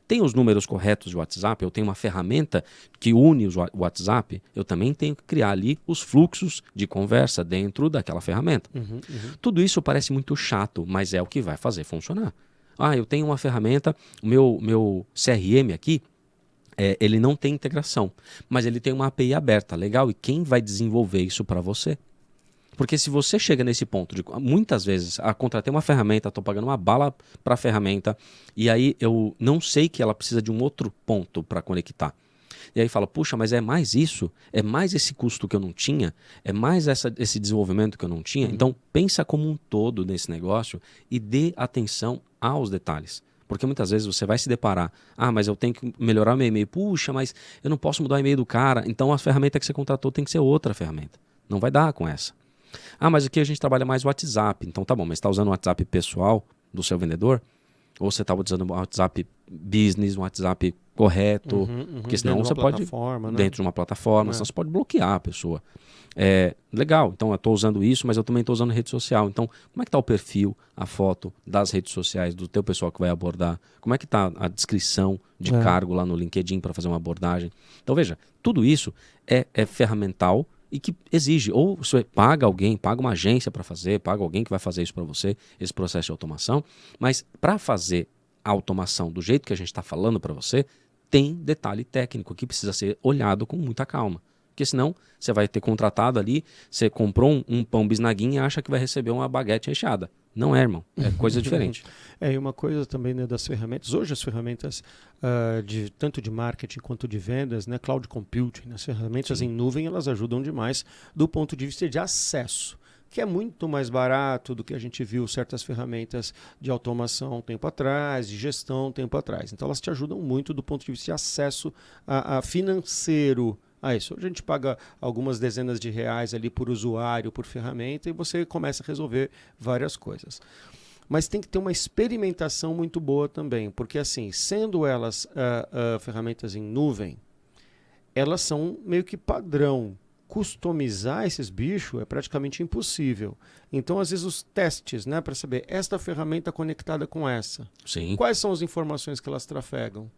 B: tenho os números corretos de WhatsApp, eu tenho uma ferramenta que une o WhatsApp, eu também tenho que criar ali os fluxos de conversa dentro daquela ferramenta. Tudo isso parece muito chato, mas é o que vai fazer funcionar. Eu tenho uma ferramenta, o meu CRM aqui, ele não tem integração, mas ele tem uma API aberta, legal? E quem vai desenvolver isso para você? Porque se você chega nesse ponto de, muitas vezes, contratei uma ferramenta, estou pagando uma bala para a ferramenta, e aí eu não sei que ela precisa de um outro ponto para conectar. E aí fala, puxa, mas é mais isso? É mais esse custo que eu não tinha? É mais esse desenvolvimento que eu não tinha? Então, pensa como um todo nesse negócio e dê atenção aos detalhes. Porque muitas vezes você vai se deparar, mas eu tenho que melhorar meu e-mail. Puxa, mas eu não posso mudar o e-mail do cara. Então, a ferramenta que você contratou tem que ser outra ferramenta. Não vai dar com essa. Mas aqui a gente trabalha mais o WhatsApp. Então tá bom, mas está usando o WhatsApp pessoal do seu vendedor? Ou você está usando o WhatsApp business, um WhatsApp correto? Porque senão você pode... Dentro de uma plataforma, senão você pode bloquear a pessoa. Legal, então eu estou usando isso, mas eu também estou usando rede social. Então, como é que está o perfil, a foto das redes sociais do teu pessoal que vai abordar? Como é que está a descrição de cargo lá no LinkedIn para fazer uma abordagem? Então, veja, tudo isso é ferramental e que exige, ou você paga alguém, paga uma agência para fazer, paga alguém que vai fazer isso para você, esse processo de automação, mas para fazer a automação do jeito que a gente está falando para você, tem detalhe técnico que precisa ser olhado com muita calma. Porque senão você vai ter contratado ali, você comprou um pão bisnaguinha e acha que vai receber uma baguete recheada. Não é, irmão. É coisa diferente.
A: E uma coisa também, né, das ferramentas. Hoje as ferramentas, tanto de marketing quanto de vendas, né, cloud computing, as ferramentas em nuvem, elas ajudam demais do ponto de vista de acesso, que é muito mais barato do que a gente viu certas ferramentas de automação um tempo atrás, de gestão um tempo atrás. Então elas te ajudam muito do ponto de vista de acesso a financeiro. Isso. Hoje a gente paga algumas dezenas de reais ali por usuário, por ferramenta, e você começa a resolver várias coisas. Mas tem que ter uma experimentação muito boa também, porque assim, sendo elas ferramentas em nuvem, elas são meio que padrão. Customizar esses bichos é praticamente impossível. Então, às vezes, os testes, né, para saber esta ferramenta conectada com essa.
B: Sim.
A: Quais são as informações que elas trafegam?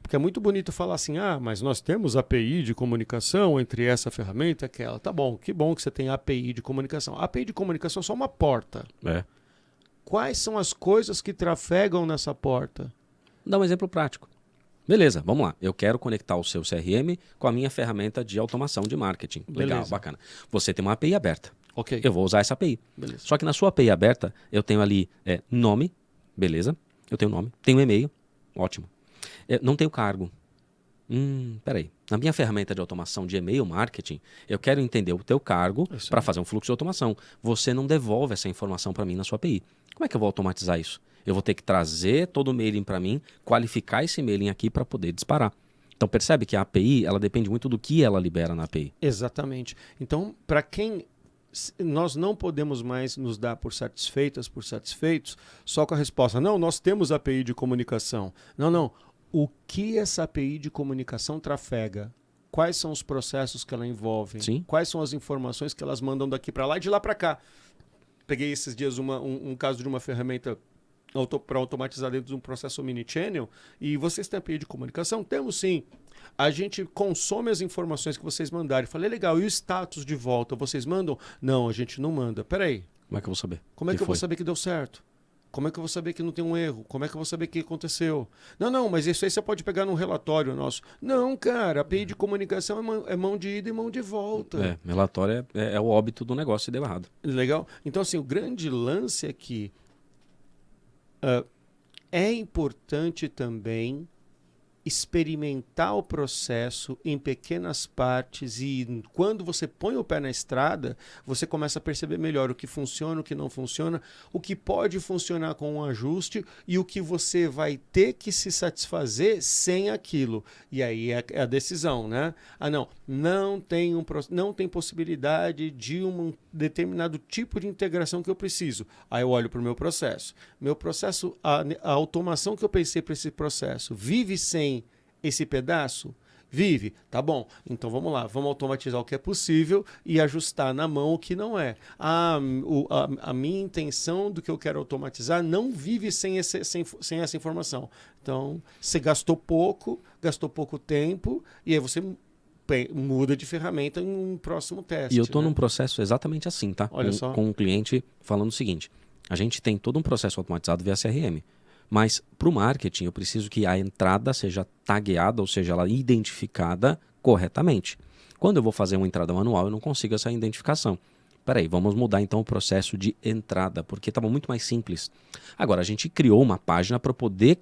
A: Porque é muito bonito falar assim, mas nós temos API de comunicação entre essa ferramenta e aquela. Tá bom, que bom que você tem API de comunicação. A API de comunicação é só uma porta. Quais são as coisas que trafegam nessa porta?
B: Dá um exemplo prático. Beleza, vamos lá. Eu quero conectar o seu CRM com a minha ferramenta de automação de marketing. Legal, bacana. Você tem uma API aberta.
A: Ok.
B: Eu vou usar essa API.
A: Beleza.
B: Só que na sua API aberta, eu tenho ali nome, beleza. Eu tenho nome, tenho e-mail, ótimo. Não tenho cargo. Peraí. Na minha ferramenta de automação de e-mail marketing, eu quero entender o teu cargo para fazer um fluxo de automação. Você não devolve essa informação para mim na sua API. Como é que eu vou automatizar isso? Eu vou ter que trazer todo o mailing para mim, qualificar esse mailing aqui para poder disparar. Então percebe que a API, ela depende muito do que ela libera na API.
A: Exatamente. Então, para quem nós não podemos mais nos dar por satisfeitos só com a resposta, não, nós temos API de comunicação. Não. O que essa API de comunicação trafega? Quais são os processos que ela envolve?
B: Sim.
A: Quais são as informações que elas mandam daqui para lá e de lá para cá? Peguei esses dias um caso de uma ferramenta para automatizar dentro de um processo omnichannel. E vocês têm API de comunicação? Temos sim. A gente consome as informações que vocês mandarem. Falei, legal, e o status de volta? Vocês mandam? Não, a gente não manda. Peraí.
B: Como é que eu vou saber?
A: Como é que eu vou saber que deu certo? Como é que eu vou saber que não tem um erro? Como é que eu vou saber o que aconteceu? Não, mas isso aí você pode pegar num relatório nosso. Não, cara, a API de comunicação é mão de ida e mão de volta.
B: Relatório é o óbito do negócio se deu errado.
A: Legal? Então, assim, o grande lance aqui é importante também experimentar o processo em pequenas partes e quando você põe o pé na estrada, você começa a perceber melhor o que funciona, o que não funciona, o que pode funcionar com um ajuste e o que você vai ter que se satisfazer sem aquilo. E aí é a decisão, né? Não tem possibilidade de um determinado tipo de integração que eu preciso. Aí eu olho para o meu processo. Meu processo, a automação que eu pensei para esse processo, vive sem esse pedaço? Vive, tá bom. Então vamos lá, vamos automatizar o que é possível e ajustar na mão o que não é. A minha intenção do que eu quero automatizar não vive sem essa informação. Então, você gastou pouco tempo, e aí você muda de ferramenta em um próximo teste.
B: E eu estou
A: né?
B: num processo exatamente assim, tá?
A: Olha só.
B: Com um cliente falando o seguinte: a gente tem todo um processo automatizado via CRM. Mas para o marketing eu preciso que a entrada seja tagueada, ou seja, ela identificada corretamente. Quando eu vou fazer uma entrada manual, eu não consigo essa identificação. Peraí, vamos mudar então o processo de entrada, porque estava muito mais simples. Agora, a gente criou uma página para poder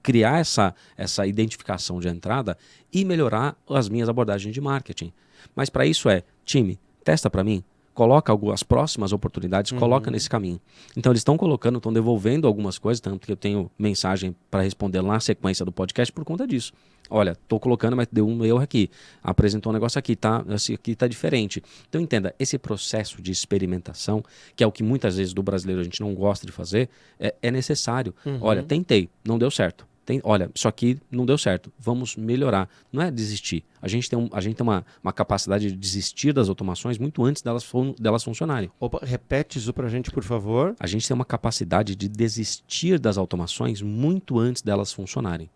B: criar essa identificação de entrada e melhorar as minhas abordagens de marketing. Mas para isso time, testa para mim, coloca as próximas oportunidades, coloca nesse caminho. Então eles estão colocando, estão devolvendo algumas coisas, tanto que eu tenho mensagem para responder lá na sequência do podcast por conta disso. Olha, estou colocando, mas deu um erro aqui. Apresentou um negócio aqui, tá? Esse aqui está diferente. Então entenda, esse processo de experimentação, que é o que muitas vezes do brasileiro a gente não gosta de fazer, é necessário. Olha, tentei, não deu certo. Olha, isso aqui não deu certo, vamos melhorar. Não é desistir. A gente tem uma capacidade de desistir das automações muito antes delas funcionarem.
A: Opa, repete isso pra gente, por favor.
B: A gente tem uma capacidade de desistir das automações muito antes delas funcionarem.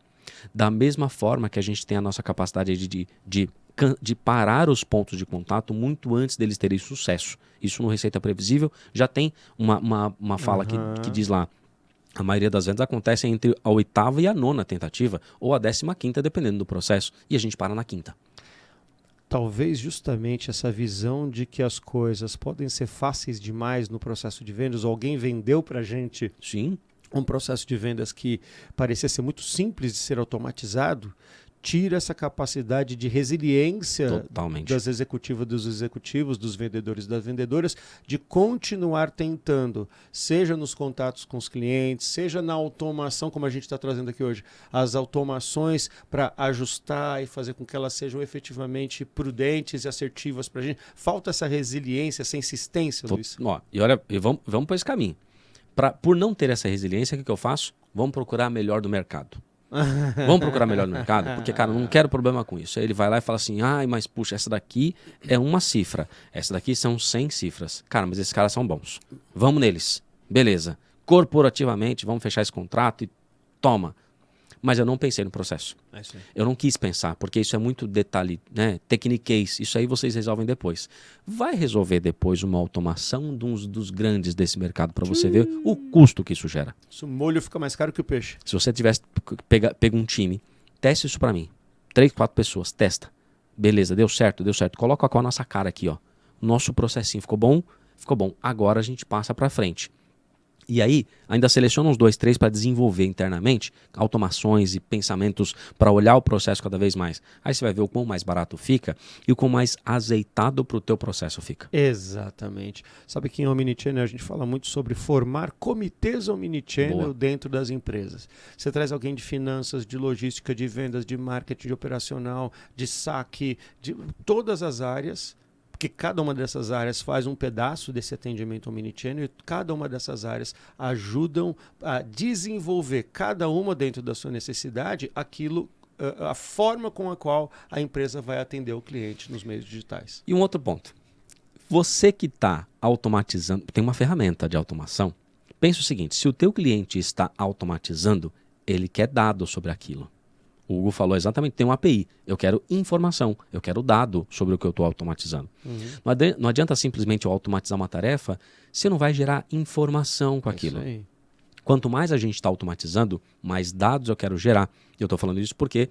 B: Da mesma forma que a gente tem a nossa capacidade de parar os pontos de contato muito antes deles terem sucesso. Isso no Receita Previsível já tem uma fala que diz lá: a maioria das vendas acontece entre a 8ª e a 9ª tentativa, ou a 15ª, dependendo do processo, e a gente para na 5ª.
A: Talvez justamente essa visão de que as coisas podem ser fáceis demais no processo de vendas, ou alguém vendeu para a gente
B: Sim.
A: um processo de vendas que parecia ser muito simples de ser automatizado, tira essa capacidade de resiliência
B: Totalmente.
A: das executivas, dos executivos, dos vendedores, das vendedoras, de continuar tentando, seja nos contatos com os clientes, seja na automação, como a gente está trazendo aqui hoje, as automações para ajustar e fazer com que elas sejam efetivamente prudentes e assertivas para a gente. Falta essa resiliência, essa insistência, Luiz.
B: E olha, vamos para esse caminho. Por não ter essa resiliência, o que eu faço? Vamos procurar a melhor do mercado. Vamos procurar melhor no mercado? Porque, cara, eu não quero problema com isso. Aí ele vai lá e fala assim: mas puxa, essa daqui é uma cifra. Essa daqui são 100 cifras. Cara, mas esses caras são bons. Vamos neles. Beleza. Corporativamente, vamos fechar esse contrato e toma. Mas eu não pensei no processo. Eu não quis pensar, porque isso é muito detalhe, né? Tecniquez. Isso aí vocês resolvem depois. Vai resolver depois uma automação dos grandes desse mercado para você ver o custo que isso gera.
A: O molho fica mais caro que o peixe.
B: Se você tivesse pego um time, teste isso para mim. 3, 4 pessoas, testa. Beleza, deu certo. Coloca com a nossa cara aqui, ó. Nosso processinho ficou bom? Ficou bom. Agora a gente passa para frente. E aí, ainda seleciona uns 2, 3 para desenvolver internamente automações e pensamentos para olhar o processo cada vez mais. Aí você vai ver o quão mais barato fica e o quão mais azeitado para o teu processo fica.
A: Exatamente. Sabe que em Omnichannel a gente fala muito sobre formar comitês Omnichannel dentro das empresas. Você traz alguém de finanças, de logística, de vendas, de marketing, de operacional, de saque, de todas as áreas, porque cada uma dessas áreas faz um pedaço desse atendimento omnichannel e cada uma dessas áreas ajudam a desenvolver, cada uma dentro da sua necessidade, a forma com a qual a empresa vai atender o cliente nos meios digitais.
B: E um outro ponto. Você que está automatizando, tem uma ferramenta de automação, pensa o seguinte: se o teu cliente está automatizando, ele quer dados sobre aquilo. O Hugo falou exatamente, tem uma API. Eu quero informação, eu quero dado sobre o que eu estou automatizando. Não adianta simplesmente eu automatizar uma tarefa, você não vai gerar informação com aquilo.
A: Isso aí.
B: Quanto mais a gente está automatizando, mais dados eu quero gerar. E eu estou falando isso porque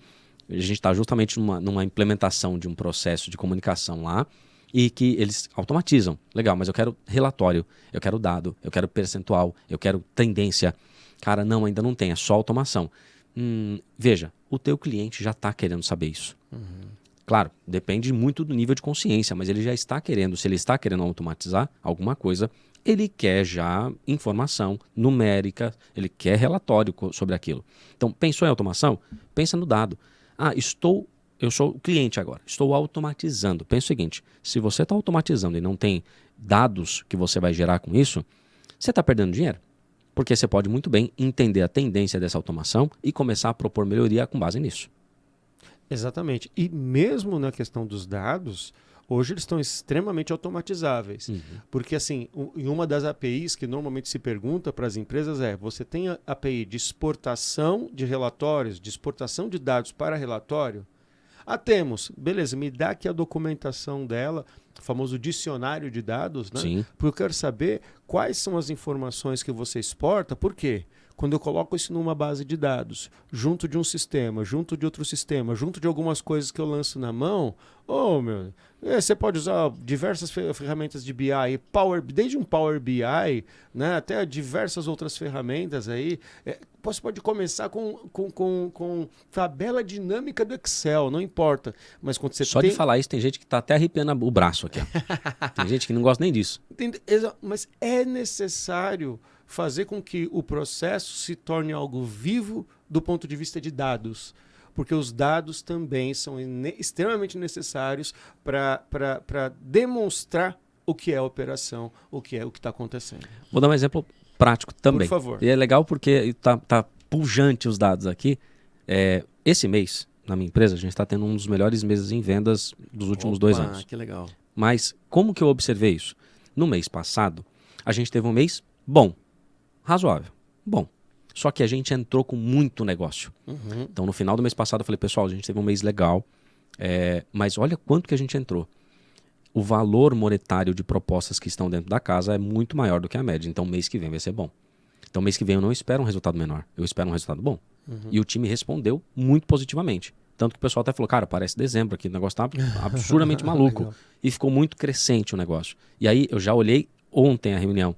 B: a gente está justamente numa implementação de um processo de comunicação lá e que eles automatizam. Legal, mas eu quero relatório, eu quero dado, eu quero percentual, eu quero tendência. Cara, não, ainda não tem, é só automação. Veja, o teu cliente já está querendo saber isso. Claro, depende muito do nível de consciência, mas ele já está querendo, se ele está querendo automatizar alguma coisa, ele quer já informação numérica, ele quer relatório sobre aquilo. Então, pensou em automação? Pensa no dado. Eu sou o cliente agora, estou automatizando. Pensa o seguinte: se você está automatizando e não tem dados que você vai gerar com isso, você está perdendo dinheiro. Porque você pode muito bem entender a tendência dessa automação e começar a propor melhoria com base nisso.
A: Exatamente. E mesmo na questão dos dados, hoje eles estão extremamente automatizáveis. Porque, assim, em uma das APIs que normalmente se pergunta para as empresas você tem a API de exportação de relatórios, de exportação de dados para relatório? Temos. Beleza, me dá aqui a documentação dela, o famoso dicionário de dados, né?
B: Sim.
A: Porque eu quero saber quais são as informações que você exporta, por quê? Quando eu coloco isso numa base de dados, junto de um sistema, junto de outro sistema, junto de algumas coisas que eu lanço na mão, você pode usar diversas ferramentas de BI, desde um Power BI, né, até diversas outras ferramentas aí. Você pode começar com tabela dinâmica do Excel, não importa. Mas quando você
B: Só de falar isso, tem gente que está até arrepiando o braço aqui. Ó. Tem gente que não gosta nem disso.
A: Mas é necessário fazer com que o processo se torne algo vivo do ponto de vista de dados. Porque os dados também são extremamente necessários para demonstrar o que é a operação, o que está acontecendo.
B: Vou dar um exemplo prático também.
A: Por favor.
B: E é legal porque tá pujante os dados aqui. Esse mês, na minha empresa, a gente está tendo um dos melhores meses em vendas dos últimos 2 anos.
A: Que legal.
B: Mas como que eu observei isso? No mês passado, a gente teve um mês bom, razoável, bom. Só que a gente entrou com muito negócio. Então, no final do mês passado, eu falei, pessoal, a gente teve um mês legal, mas olha quanto que a gente entrou. O valor monetário de propostas que estão dentro da casa é muito maior do que a média. Então, mês que vem vai ser bom. Então, mês que vem eu não espero um resultado menor, eu espero um resultado bom. E o time respondeu muito positivamente. Tanto que o pessoal até falou, cara, parece dezembro aqui, o negócio tá absurdamente maluco. E ficou muito crescente o negócio. E aí, eu já olhei ontem a reunião.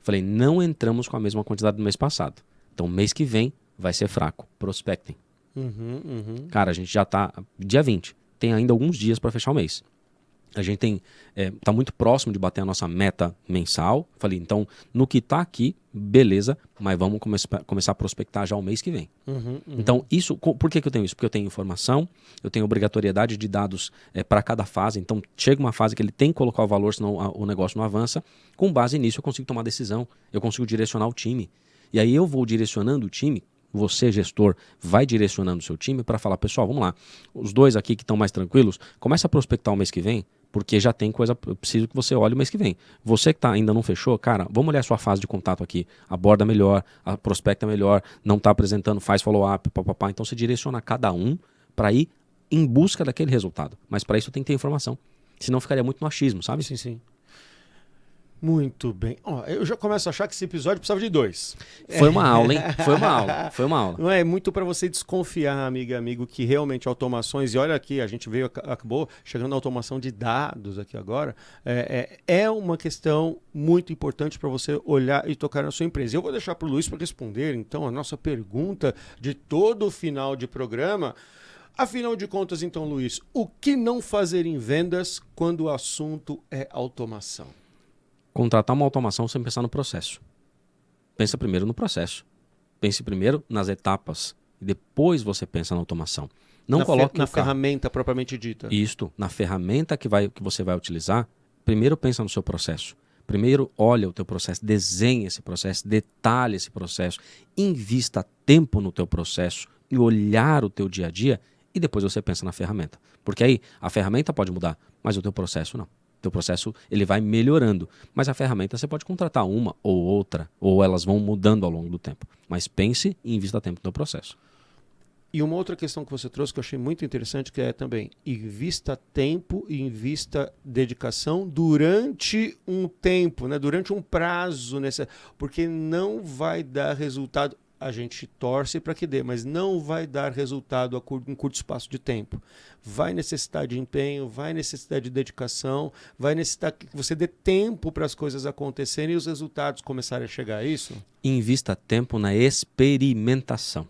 B: Falei, não entramos com a mesma quantidade do mês passado. Então, mês que vem vai ser fraco. Prospectem. Cara, a gente já tá dia 20. Tem ainda alguns dias para fechar o mês. A gente tá muito próximo de bater a nossa meta mensal. Falei, então, no que tá aqui, beleza, mas vamos começar a prospectar já o mês que vem. Então, isso, por que eu tenho isso? Porque eu tenho informação, eu tenho obrigatoriedade de dados para cada fase. Então, chega uma fase que ele tem que colocar o valor, senão o negócio não avança. Com base nisso, eu consigo tomar decisão, eu consigo direcionar o time. E aí eu vou direcionando o time, você, gestor, vai direcionando o seu time para falar, pessoal, vamos lá, os dois aqui que estão mais tranquilos, começa a prospectar o mês que vem, porque já tem coisa, eu preciso que você olhe o mês que vem. Você que ainda não fechou, cara, vamos olhar a sua fase de contato aqui, aborda melhor, prospecta melhor, não está apresentando, faz follow-up, papapá. Então você direciona cada um para ir em busca daquele resultado. Mas para isso tem que ter informação, senão ficaria muito no achismo, sabe?
A: Sim, sim. Muito bem. Eu já começo a achar que esse episódio precisava de 2.
B: Foi uma aula, hein? Foi uma aula.
A: Não é muito para você desconfiar, amigo, que realmente automações, e olha aqui, a gente acabou chegando na automação de dados aqui agora, é uma questão muito importante para você olhar e tocar na sua empresa. Eu vou deixar para o Luiz para responder, então, a nossa pergunta de todo o final de programa. Afinal de contas, então, Luiz, o que não fazer em vendas quando o assunto é automação?
B: Contratar uma automação sem pensar no processo. Pensa primeiro no processo. Pense primeiro nas etapas. E depois você pensa na automação. Não coloque
A: na ferramenta propriamente dita.
B: Isto, na ferramenta que você vai utilizar, primeiro pensa no seu processo. Primeiro olha o teu processo, desenhe esse processo, detalhe esse processo, invista tempo no teu processo e olhar o teu dia a dia e depois você pensa na ferramenta. Porque aí a ferramenta pode mudar, mas o teu processo não. Teu processo ele vai melhorando, mas a ferramenta você pode contratar uma ou outra, ou elas vão mudando ao longo do tempo. Mas pense e invista tempo no teu processo.
A: E uma outra questão que você trouxe que eu achei muito interessante, que é também invista tempo e invista dedicação durante um tempo, né? Durante um prazo, porque não vai dar resultado. A gente torce para que dê, mas não vai dar resultado em curto espaço de tempo. Vai necessitar de empenho, vai necessitar de dedicação, vai necessitar que você dê tempo para as coisas acontecerem e os resultados começarem a chegar a isso.
B: Invista tempo na experimentação.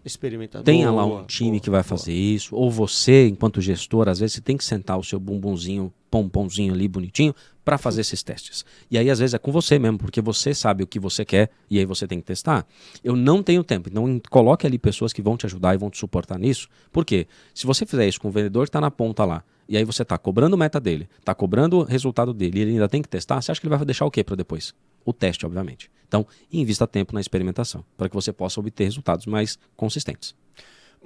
A: Tenha
B: lá um time que vai fazer isso, ou você, enquanto gestor, às vezes você tem que sentar o seu bumbumzinho, pomponzinho ali bonitinho, para fazer esses testes. E aí, às vezes, é com você mesmo, porque você sabe o que você quer e aí você tem que testar. Eu não tenho tempo, então coloque ali pessoas que vão te ajudar e vão te suportar nisso. Por quê? Se você fizer isso com o vendedor que está na ponta lá, e aí você está cobrando meta dele, está cobrando o resultado dele e ele ainda tem que testar, você acha que ele vai deixar o quê para depois? O teste, obviamente. Então, invista tempo na experimentação, para que você possa obter resultados mais consistentes.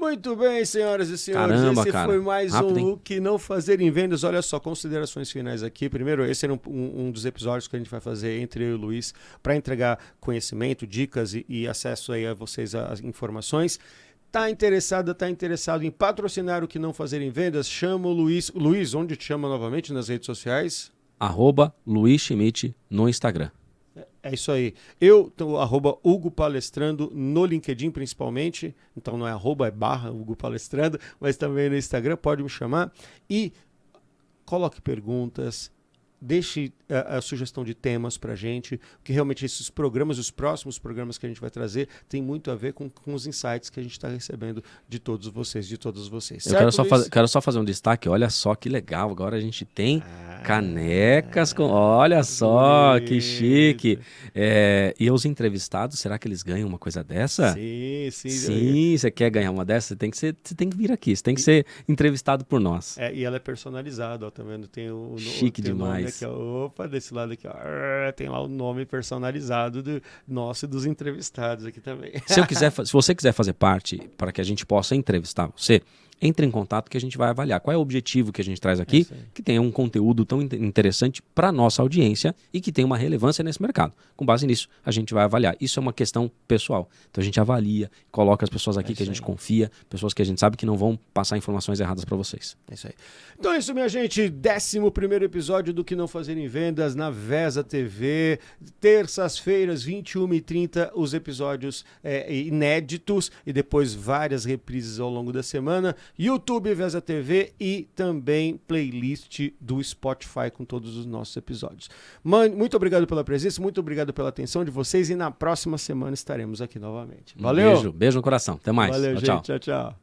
A: Muito bem, senhoras e senhores.
B: Caramba,
A: esse
B: cara.
A: foi mais
B: Rápido, hein?
A: um O Que Não Fazer em Vendas. Olha só, considerações finais aqui. Primeiro, esse era um dos episódios que a gente vai fazer entre eu e o Luiz para entregar conhecimento, dicas e acesso aí a vocês às informações. Tá interessado em patrocinar O Que Não Fazer em Vendas? Chama o Luiz. Luiz, onde te chama novamente nas redes sociais?
B: @Luiz Schmidt no Instagram.
A: É isso aí. Eu tô @Hugo Palestrando no LinkedIn principalmente. Então não é @ é / Hugo Palestrando, mas também no Instagram, pode me chamar. E coloque perguntas, deixe a sugestão de temas pra gente, porque realmente esses programas, os próximos programas que a gente vai trazer, tem muito a ver com os insights que a gente está recebendo de todos vocês, de todas vocês.
B: Eu
A: Certo,
B: quero só fazer um destaque. Olha só que legal. Agora a gente tem canecas com. Olha só que chique. E os entrevistados, será que eles ganham uma coisa dessa?
A: Sim.
B: Sim, você quer ganhar uma dessa? Você tem que vir aqui. Você tem que ser entrevistado por nós.
A: E ela é personalizada, ó, tá vendo? Tem o
B: Chique
A: tem
B: demais.
A: O nome aqui, ó. Opa, desse lado aqui, ó. Tem lá o nome personalizado do nosso e dos entrevistados aqui também.
B: Se você quiser fazer parte para que a gente possa entrevistar você, entre em contato que a gente vai avaliar qual é o objetivo que a gente traz aqui, que tenha um conteúdo tão interessante para a nossa audiência e que tenha uma relevância nesse mercado. Com base nisso, a gente vai avaliar. Isso é uma questão pessoal. Então a gente avalia, coloca as pessoas aqui que a gente confia, pessoas que a gente sabe que não vão passar informações erradas para vocês.
A: É isso aí. Então é isso, minha gente. 11º episódio do Que Não Fazer em Vendas na Vesa TV. Terças-feiras, 21h30, os episódios inéditos e depois várias reprises ao longo da semana. YouTube, Vesa TV e também playlist do Spotify com todos os nossos episódios. Muito obrigado pela presença, muito obrigado pela atenção de vocês e na próxima semana estaremos aqui novamente. Valeu!
B: Beijo no coração. Até mais.
A: Valeu,
B: Tchau.
A: gente. Tchau.